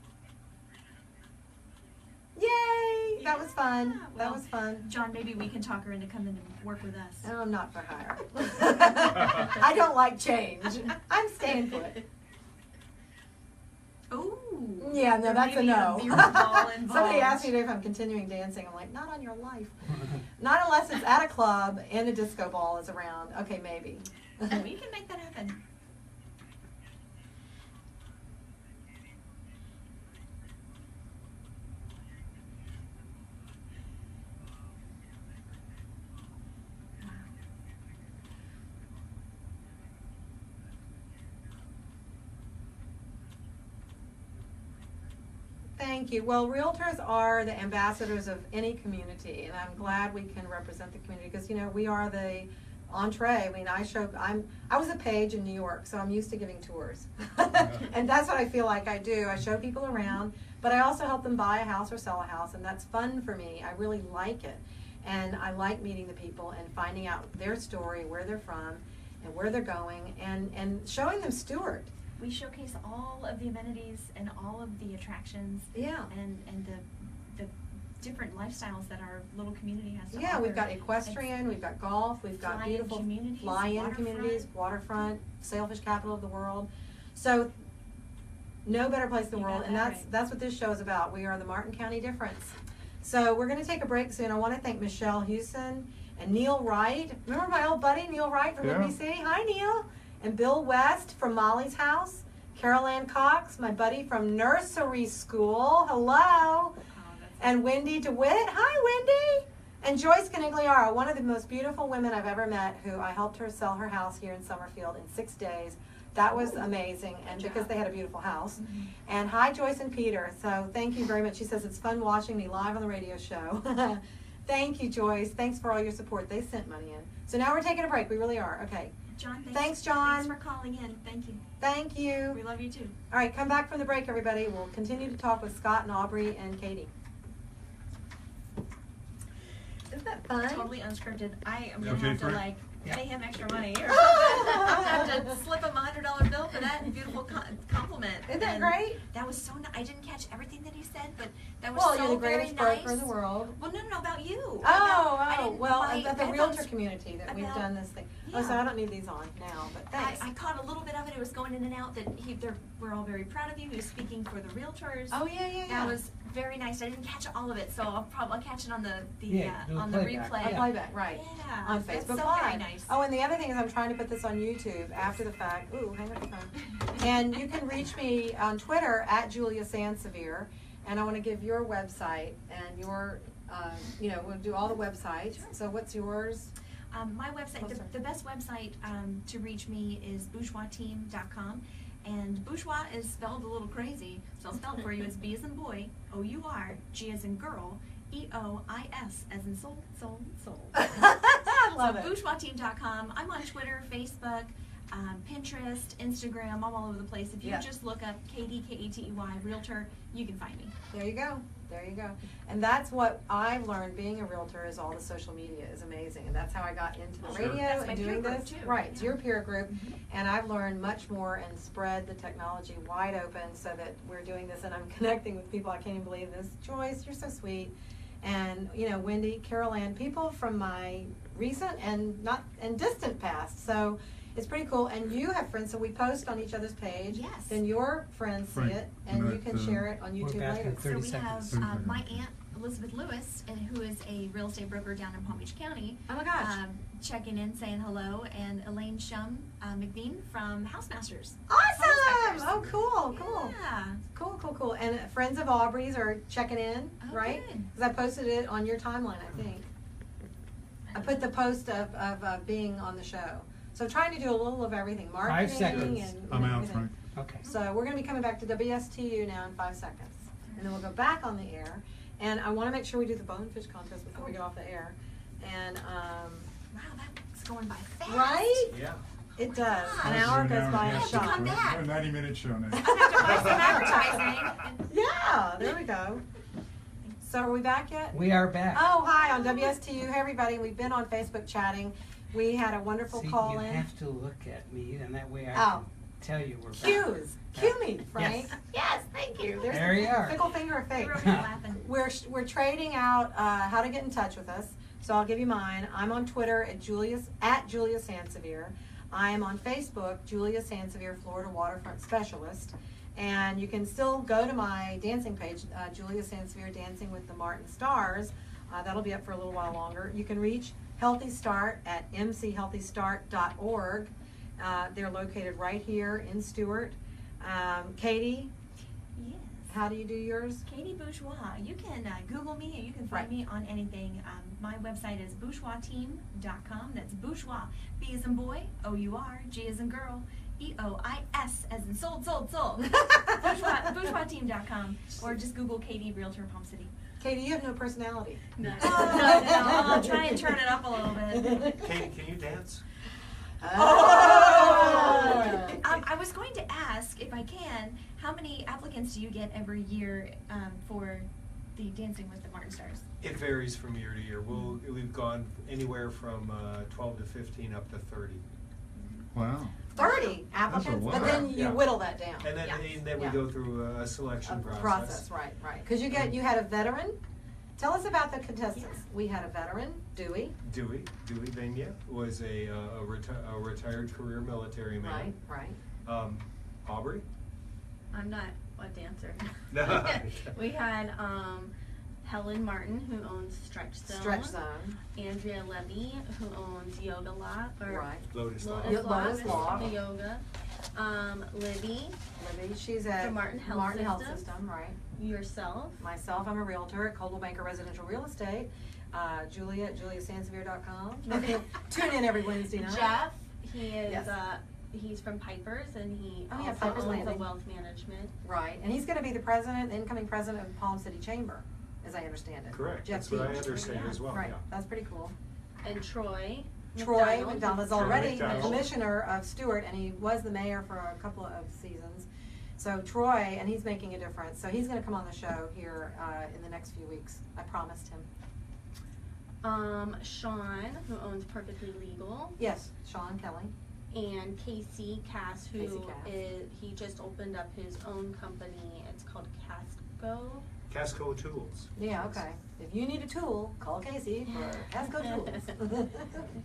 yay! That was fun. Yeah, That well, was fun. John, maybe we can talk her into coming and work with us. Oh, I'm not for hire. I don't like change. I'm staying put. Ooh. Yeah, no, There that's a may be no. beer ball Somebody involved. asked me today if I'm continuing dancing. I'm like, not on your life. Not unless it's at a club and a disco ball is around. Okay, maybe. We can make that happen. Thank you. Well, realtors are the ambassadors of any community, and I'm glad we can represent the community because, we are the entree. I mean, I was a page in New York, so I'm used to giving tours. And that's what I feel like I do. I show people around, but I also help them buy a house or sell a house, and that's fun for me. I really like it. And I like meeting the people and finding out their story, where they're from, and where they're going, and showing them Stewart. We showcase all of the amenities and all of the attractions. Yeah. And the different lifestyles that our little community has to Yeah, offer. we've got equestrian, we've got golf, we've got Fly-in beautiful communities, fly-in waterfront. communities, waterfront, sailfish capital of the world. So, no better place in the You world, got and that that's right. that's what this show is about. We are the Martin County difference. So we're going to take a break soon. I want to thank Michelle Houston and Neil Wright. Remember my old buddy Neil Wright from Yeah. NBC? Hi, Neil. And Bill West from Molly's House. Carol Ann Cox, my buddy from nursery school. Hello. Oh, that's And Wendy DeWitt. Hi, Wendy. And Joyce Canigliaro, one of the most beautiful women I've ever met, who I helped her sell her house here in Summerfield in 6 days. That was amazing, and Good because job. they had a beautiful house. Mhm. And hi, Joyce and Peter. So thank you very much. She says it's fun watching me live on the radio show. Thank you, Joyce. Thanks for all your support. They sent money in. So now we're taking a break. We really are. Okay. John, Thanks, John. Thanks for calling in. Thank you. Thank you. We love you too. All right, come back from the break, everybody. We'll continue to talk with Scott and Aubrey and Katie. Isn't that fun? Totally unscripted. I am You gonna okay have to for it? like Yeah. pay him extra money or something. I'm gonna have to slip him $100 bill for that beautiful compliment. Isn't that And great? That was so nice. I didn't catch everything that he said, but that was Well, so you're the very greatest nice. broker in the world. Well, no, about you. Well, about the I realtor thought- community that we've about- done this thing. Oh, so Yeah. I don't need these on now, but thanks. I caught a little bit of it. It was going in and out. That we're all very proud of you. He was speaking for the realtors. Oh, yeah. That was very nice. I didn't catch all of it, so I'll catch it on the Yeah, do a on the playback. replay. a playback, right? Yeah, On that's Facebook so Live. very nice. Oh, and the other thing is I'm trying to put this on YouTube after the fact. Ooh, hang up the phone. And you can reach me on Twitter at Julia Sansevere. And I want to give your website and your, we'll do all the websites. So what's yours? My website, Poster. the best website to reach me is bourgeoisteam.com. And bourgeois is spelled a little crazy, so I'll spell it for you. It's B as in boy, O-U-R, G as in girl, E-O-I-S as in soul, soul, soul. I love So it. bourgeoisteam.com. I'm on Twitter, Facebook, Pinterest, Instagram. I'm all over the place. If you Yeah. just look up Katey, K-A-T-E-Y, Realtor, you can find me. There you go. There you go. And that's what I've learned being a realtor is all the social media is amazing. And that's how I got into the Sure. radio That's my and peer doing group, this. too. Right, it's Yeah. your peer group. Mhm. And I've learned much more and spread the technology wide open so that we're doing this and I'm connecting with people. I can't even believe this. Joyce, you're so sweet. And, you know, Wendy, Carol Ann, people from my recent and not and distant past. So it's pretty cool. And you have friends, so we post on each other's page. Yes. Then your friends see Right. it and And you can that, share it on we're YouTube back later. in 30 So we seconds. have my aunt Elizabeth Lewis, and who is a real estate broker down in Palm Beach County. Oh my gosh. Checking in, saying hello, and Elaine Shum McBean from Housemasters. Awesome! Oh, cool, cool. Yeah. Cool, cool, cool. And friends of Aubrey's are checking in, Oh, right? good. Because I posted it on your timeline, I think. I put the post of being on the show. So trying to do a little of everything, marketing 5 seconds. and I'm out, everything. Frank. Okay. So we're going to be coming back to WSTU now in 5 seconds. And then we'll go back on the air. And I want to make sure we do the bonefish contest before we get off the air. And, Wow, that's going by fast. right? Yeah. It does. An Gosh. hour goes by in a have to come shot. back. We're a 90-minute show now. I'm gonna have to buy some advertising. Yeah, there we go. So are we back yet? We are back. Oh, hi, on WSTU. Hey, everybody. We've been on Facebook chatting. We had a wonderful See, call you in. have to look at me, and that way I Oh. can tell you we're back. Cues. Cue me, Frank. Yes. Yes, thank you. There's There the you are. fickle finger of They fate. wrote me laughing. We're trading out how to get in touch with us. So I'll give you mine. I'm on Twitter at Julia Sansevere. I am on Facebook, Julia Sansevere, Florida Waterfront Specialist. And you can still go to my dancing page, Julia Sansevere Dancing with the Martin Stars. That'll be up for a little while longer. You can reach Healthy Start at mchealthystart.org. They're located right here in Stuart. Katie, Yes. how do you do yours? Katey Bourgeois. You can Google me, and you can Right. find me on anything. My website is bourgeoisteam.com. That's bourgeois. B as in boy, O-U-R, G as in girl, E-O-I-S as in sold, sold, sold. bourgeoisteam.com. Or just Google Katey Realtor Palm City. Katie, you have no personality. No. No, I'll try and turn it up a little bit. Kate, can you dance? Oh! I was going to ask, if I can, how many applicants do you get every year for the Dancing with the Martin Stars? It varies from year to year. We've gone anywhere from 12 to 15 up to 30. Wow. 30 applicants, lot. but then you Yeah. whittle that down. And then, Yeah. and then we Yeah. go through a selection A process. right. Because you had a veteran. Tell us about the contestants. We had a veteran, Dewey. Dewey Venya was a retired career military man. Right. Aubrey? I'm not a dancer. No. We had Helen Martin, who owns Stretch Zone. Stretch Zone. Andrea Levy, who owns Yoga Lot. Or Right. Lotus Law. Lotus Law. Lotus Law. The yoga. Libby, Libby, she's at The Martin Health System. System, right. yourself. Myself, I'm a realtor at Coldwell Banker Residential Real Estate. Julia at juliasansevere.com. Tune in every Wednesday night. Jeff, he is Yes. He's from Pipers, and he Oh, yeah, also Pipers owns the Landing. wealth management. Right, and he's going to be the incoming president of Palm City Chamber, as I understand it. Correct. Jeff That's what I Deach. understand Yeah. as well. Right, Yeah. that's pretty cool. And Troy McDonald is already Troy a McDonald. commissioner of Stewart, and he was the mayor for a couple of seasons. So Troy, and he's making a difference. So he's going to come on the show here in the next few weeks. I promised him. Sean, who owns Perfectly Legal, Yes, Sean Kelly. and Casey Cass, who Casey Cass. he just opened up his own company. It's called Casco. Casco Tools. Yeah, okay. If you need a tool, call Casey for Casco Tools. I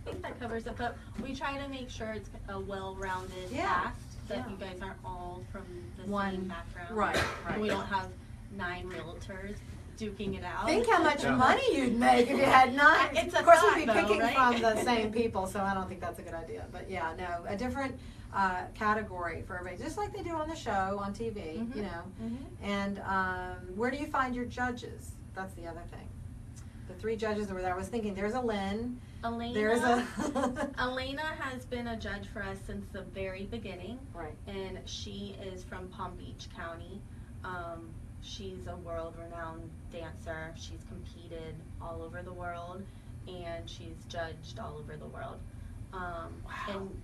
think that covers it, but we try to make sure it's a well-rounded Yeah, cast, that yeah. you guys aren't all from the One- same background. right, right. We don't have 9 realtors duking it out. Think how much Yeah. money you'd make if you had 9. It's a Of course, thought, we'd be though, picking right? from the same people, so I don't think that's a good idea. But yeah, no, a different category for everybody, just like they do on the show, on TV, Mhm. you know. Mhm. And where do you find your judges? That's the other thing. The 3 judges that were there. I was thinking, there's a Lynn. Elena, There's a Elena has been a judge for us since the very beginning. Right. And she is from Palm Beach County. She's a world-renowned dancer. She's competed all over the world, and she's judged all over the world. And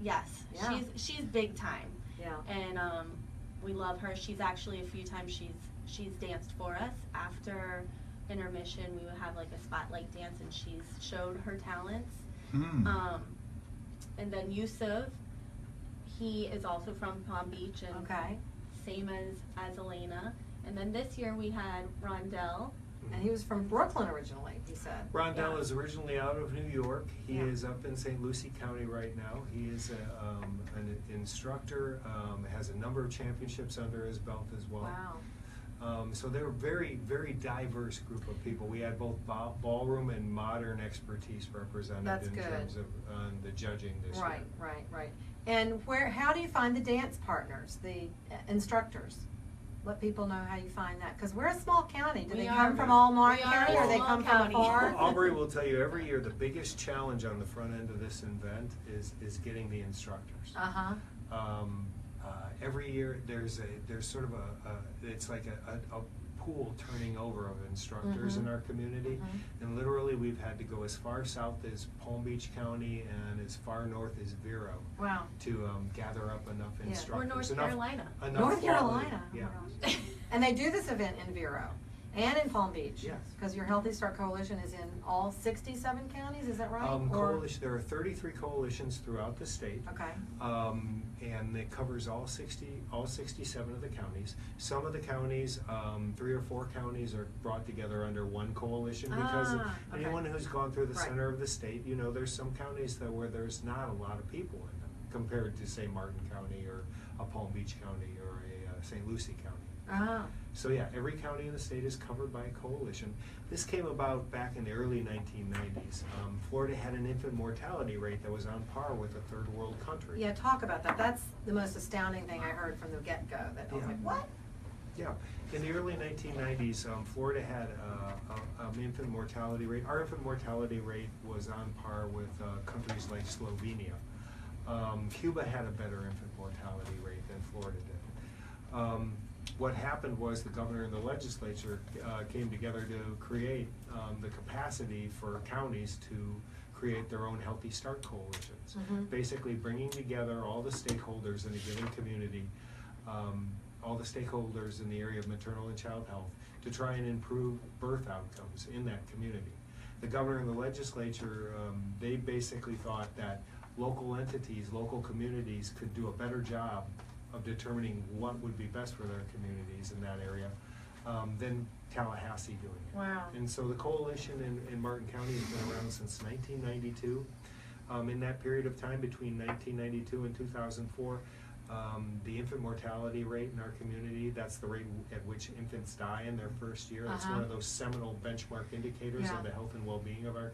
yes, Yeah. she's big time. Yeah. And we love her. She's actually a few times she's danced for us. After intermission, we would have like a spotlight dance, and she's showed her talents. And then Yusuf, he is also from Palm Beach, and Okay. same as Elena. And then this year we had Rondell. And he was from Brooklyn originally, he said. Rondell Yeah. is originally out of New York. He Yeah. is up in St. Lucie County right now. He is an instructor, has a number of championships under his belt as well. Wow. So they're a very, very diverse group of people. We had both ballroom and modern expertise represented That's in good. terms of the judging this Right, year. right. And how do you find the dance partners, the instructors? Let people know how you find that, because we're a small county. Do We they are. come from all Martin We are County, a or they small come county. from afar? Aubrey will tell you every year the biggest challenge on the front end of this event is getting the instructors. Uh-huh. Every year there's sort of it's like a pool turning over of instructors in our community, and literally we've had to go as far south as Palm Beach County and as far north as Vero Wow. to gather up enough Yeah. instructors. Or North enough- Carolina. enough North quality. Carolina. Oh my Yeah. gosh. And they do this event in Vero and in Palm Beach. Yes. Because your Healthy Start Coalition is in all 67 counties, is that right? Or- Coalition, there are 33 coalitions throughout the state. Okay. And it covers all 67 of the counties. Some of the counties, 3 or 4 counties are brought together under one coalition because Okay. anyone who's gone through the Right. center of the state, there's some counties where there's not a lot of people in them compared to, say, Martin County or a Palm Beach County or a St. Lucie County. Ah. So yeah, every county in the state is covered by a coalition. This came about back in the early 1990s. Florida had an infant mortality rate that was on par with a third world country. Yeah, talk about that. That's the most astounding thing I heard from the get-go. That I was Yeah. like, what? Yeah, in the early 1990s, Florida had an infant mortality rate. Our infant mortality rate was on par with countries like Slovenia. Cuba had a better infant mortality rate than Florida did. What happened was the governor and the legislature came together to create the capacity for counties to create their own Healthy Start coalitions. Basically bringing together all the stakeholders in a given community, all the stakeholders in the area of maternal and child health, to try and improve birth outcomes in that community. The governor and the legislature, they basically thought that local entities, local communities could do a better job of determining what would be best for their communities in that area than Tallahassee doing it. Wow. And so the coalition in Martin County has been around since 1992. In that period of time between 1992 and 2004, the infant mortality rate in our community, that's the rate at which infants die in their first year. That's one of those seminal benchmark indicators Yeah. of the health and well-being of a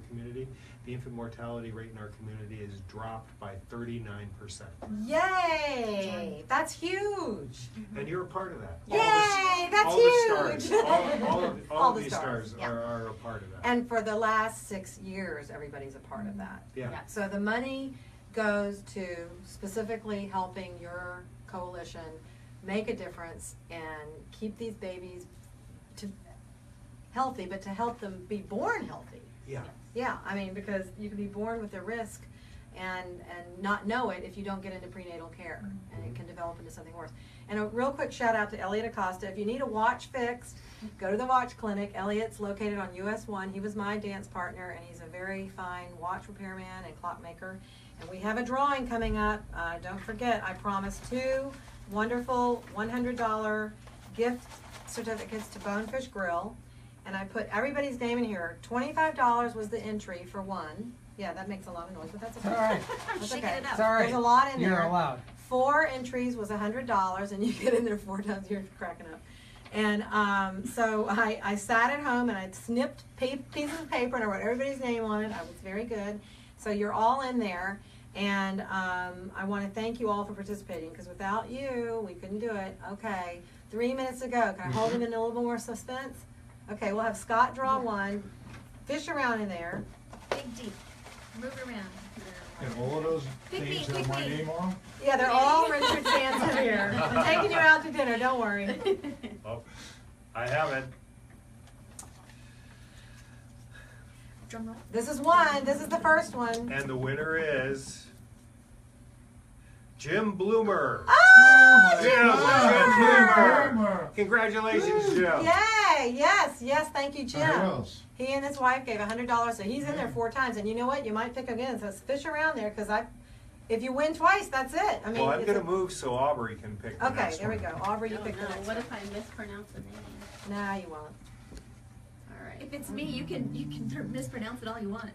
community. The infant mortality rate in our community is dropped by 39%. Yay! That's huge. And you're a part of that. Yay! That's all the huge. stars, all All of the these stars, stars yeah. are a part of that. And for the last 6 years, everybody's a part of that. Yeah. Yeah. So the money goes to specifically helping your coalition make a difference and keep these babies healthy, but to help them be born healthy. Yeah. Yeah, I mean, because you can be born with a risk and not know it if you don't get into prenatal care, and it can develop into something worse. And a real quick shout out to Elliot Acosta. If you need a watch fixed, go to the watch clinic. Elliot's located on US 1. He was my dance partner, and he's a very fine watch repairman and clockmaker. And we have a drawing coming up. Don't forget, I promised 2 wonderful $100 gift certificates to Bonefish Grill. And I put everybody's name in here. $25 was the entry for one. Yeah, that makes a lot of noise, but that's okay. It's all right. That's Shaking okay. it up. It's all right. There's a lot in You're there. allowed. 4 entries was $100, and you get in there 4 times. You're cracking up. And so I sat at home and I snipped pieces of paper and I wrote everybody's name on it. I was very good. So you're all in there. And I want to thank you all for participating, because without you, we couldn't do it. Okay, 3 minutes ago. Can I hold him in a little more suspense? Okay, we'll have Scott draw one. fish around in there. Dig deep. Move around. And all of those Pick me, names have pick my me. name on? Yeah, they're all Richard Sansevere. I'm taking you out to dinner, don't worry. Oh, I have it. Drum roll. This is one, this is the first one. And the winner is Jim Bloomer. Oh, Jim, Jim Bloomer! Congratulations, Jim. Yay, yes, thank you, Who Jim. else? He and his wife gave $100, so he's in there 4 times. And you know what? You might pick again. So fish around there, because if you win twice, that's it. I mean, Well, I'm it's going to move so Aubrey can pick the Okay, next there we one. go. Aubrey, you I pick don't the know. next What one. if I mispronounce the name? Nah, you won't. All right. If it's me, you can mispronounce it all you want.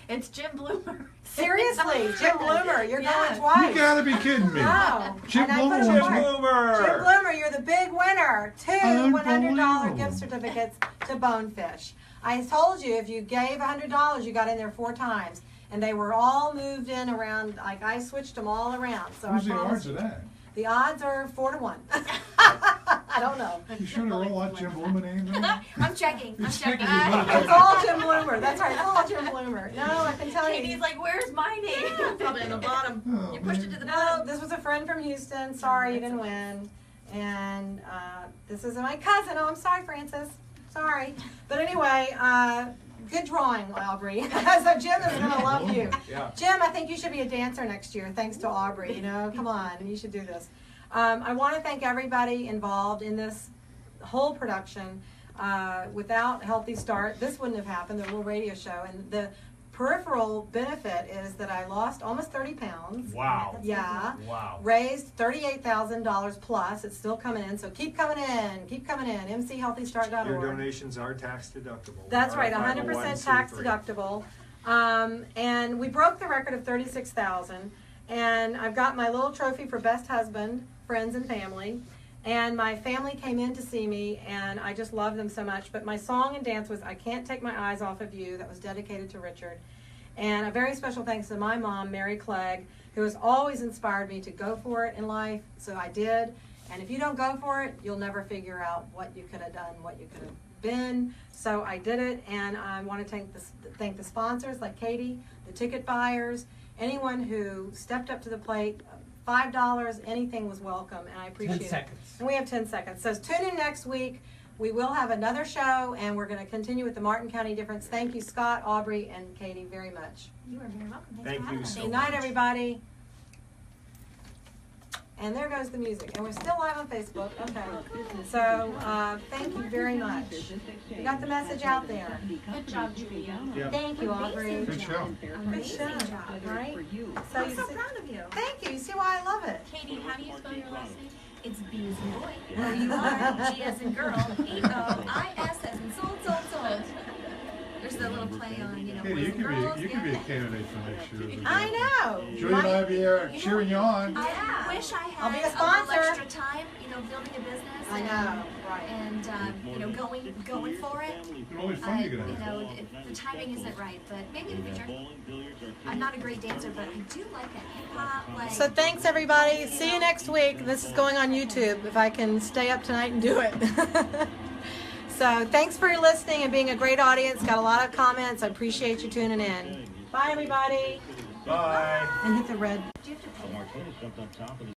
It's Jim Bloomer. Seriously, Jim Bloomer, you're Yeah. going twice. You gotta be kidding me. No. Jim And I put Bloomer a was Jim mark. Bloomer. Jim Bloomer, you're the big winner. 2 $100 Unbelievable. gift certificates to Bonefish. I told you if you gave $100, you got in there 4 times. And they were all moved in around, like I switched them all around. So Who's I the promise odds you. of that? The odds are 4 to 1. I don't know. You sure they're all on Jim Bloomer names? on it? I'm checking. I'm It's checking. checking your vote. It's all Jim Bloomer. That's right. It's all Jim Bloomer. No, I can tell you. Katie's like, where's my name? Probably on the bottom. Oh, You pushed it man. to the No, bottom. this was a friend from Houston. Sorry you didn't win. And this is my cousin. Oh, I'm sorry, Francis. Sorry. But anyway, good drawing, Aubrey. So Jim is going to love you. Yeah. Jim, I think you should be a dancer next year, thanks to Aubrey. You know, come on, you should do this. I want to thank everybody involved in this whole production. Without Healthy Start, this wouldn't have happened, the little radio show. And the peripheral benefit is that I lost almost 30 pounds. Wow. Yeah. Wow. Raised $38,000 plus. It's still coming in, so keep coming in. Keep coming in. mchealthystart.org. Your donations are tax deductible. That's We are right, a 100% tax 501c3. deductible. And we broke the record of 36,000. And I've got my little trophy for best husband, friends and family. And my family came in to see me, and I just love them so much. But my song and dance was I Can't Take My Eyes Off of You. That was dedicated to Richard. And a very special thanks to my mom, Mary Clegg, who has always inspired me to go for it in life. So I did. And if you don't go for it, you'll never figure out what you could have done, what you could have been. So I did it, and I want to thank the sponsors like Katey, the ticket buyers, anyone who stepped up to the plate. $5, anything was welcome, and I appreciate 10 it. seconds. And we have 10 seconds. So tune in next week. We will have another show, and we're going to continue with the Martin County Difference. Thank you, Scott, Aubrey, and Katey, very much. You are very welcome. Thanks Thank for you having us. so Good much. night, everybody. And there goes the music. And we're still live on Facebook. Okay. So thank you very much. You got the message out there. Good job, Julia. Yeah. Thank you, Aubrey. Good show. Amazing Good job, job. right? So I'm you so see, proud of you. thank you. You see why I love it? Katie, how do you spell your last name? It's B as in boy, O-U-R, G as in girl, E-O-I-S as in sold. There's the little play on, you know, Katie, boys you and girls. could be a yeah. candidate for next year. I know. Julie and I will be here You know, cheering you on. I wish I I'll be had a a little sponsor. extra time, you know, building a business. I know, right. And, you know, going for it. It's only fun to get out You of know, the timing isn't right, but maybe in the future. I'm not a great dancer, but I do like that hip hop, like. So thanks, everybody. See you next week. This is going on YouTube, if I can stay up tonight and do it. So thanks for listening and being a great audience. Got a lot of comments. I appreciate you tuning in. Bye, everybody. Bye. And hit the red. Do you have to pay?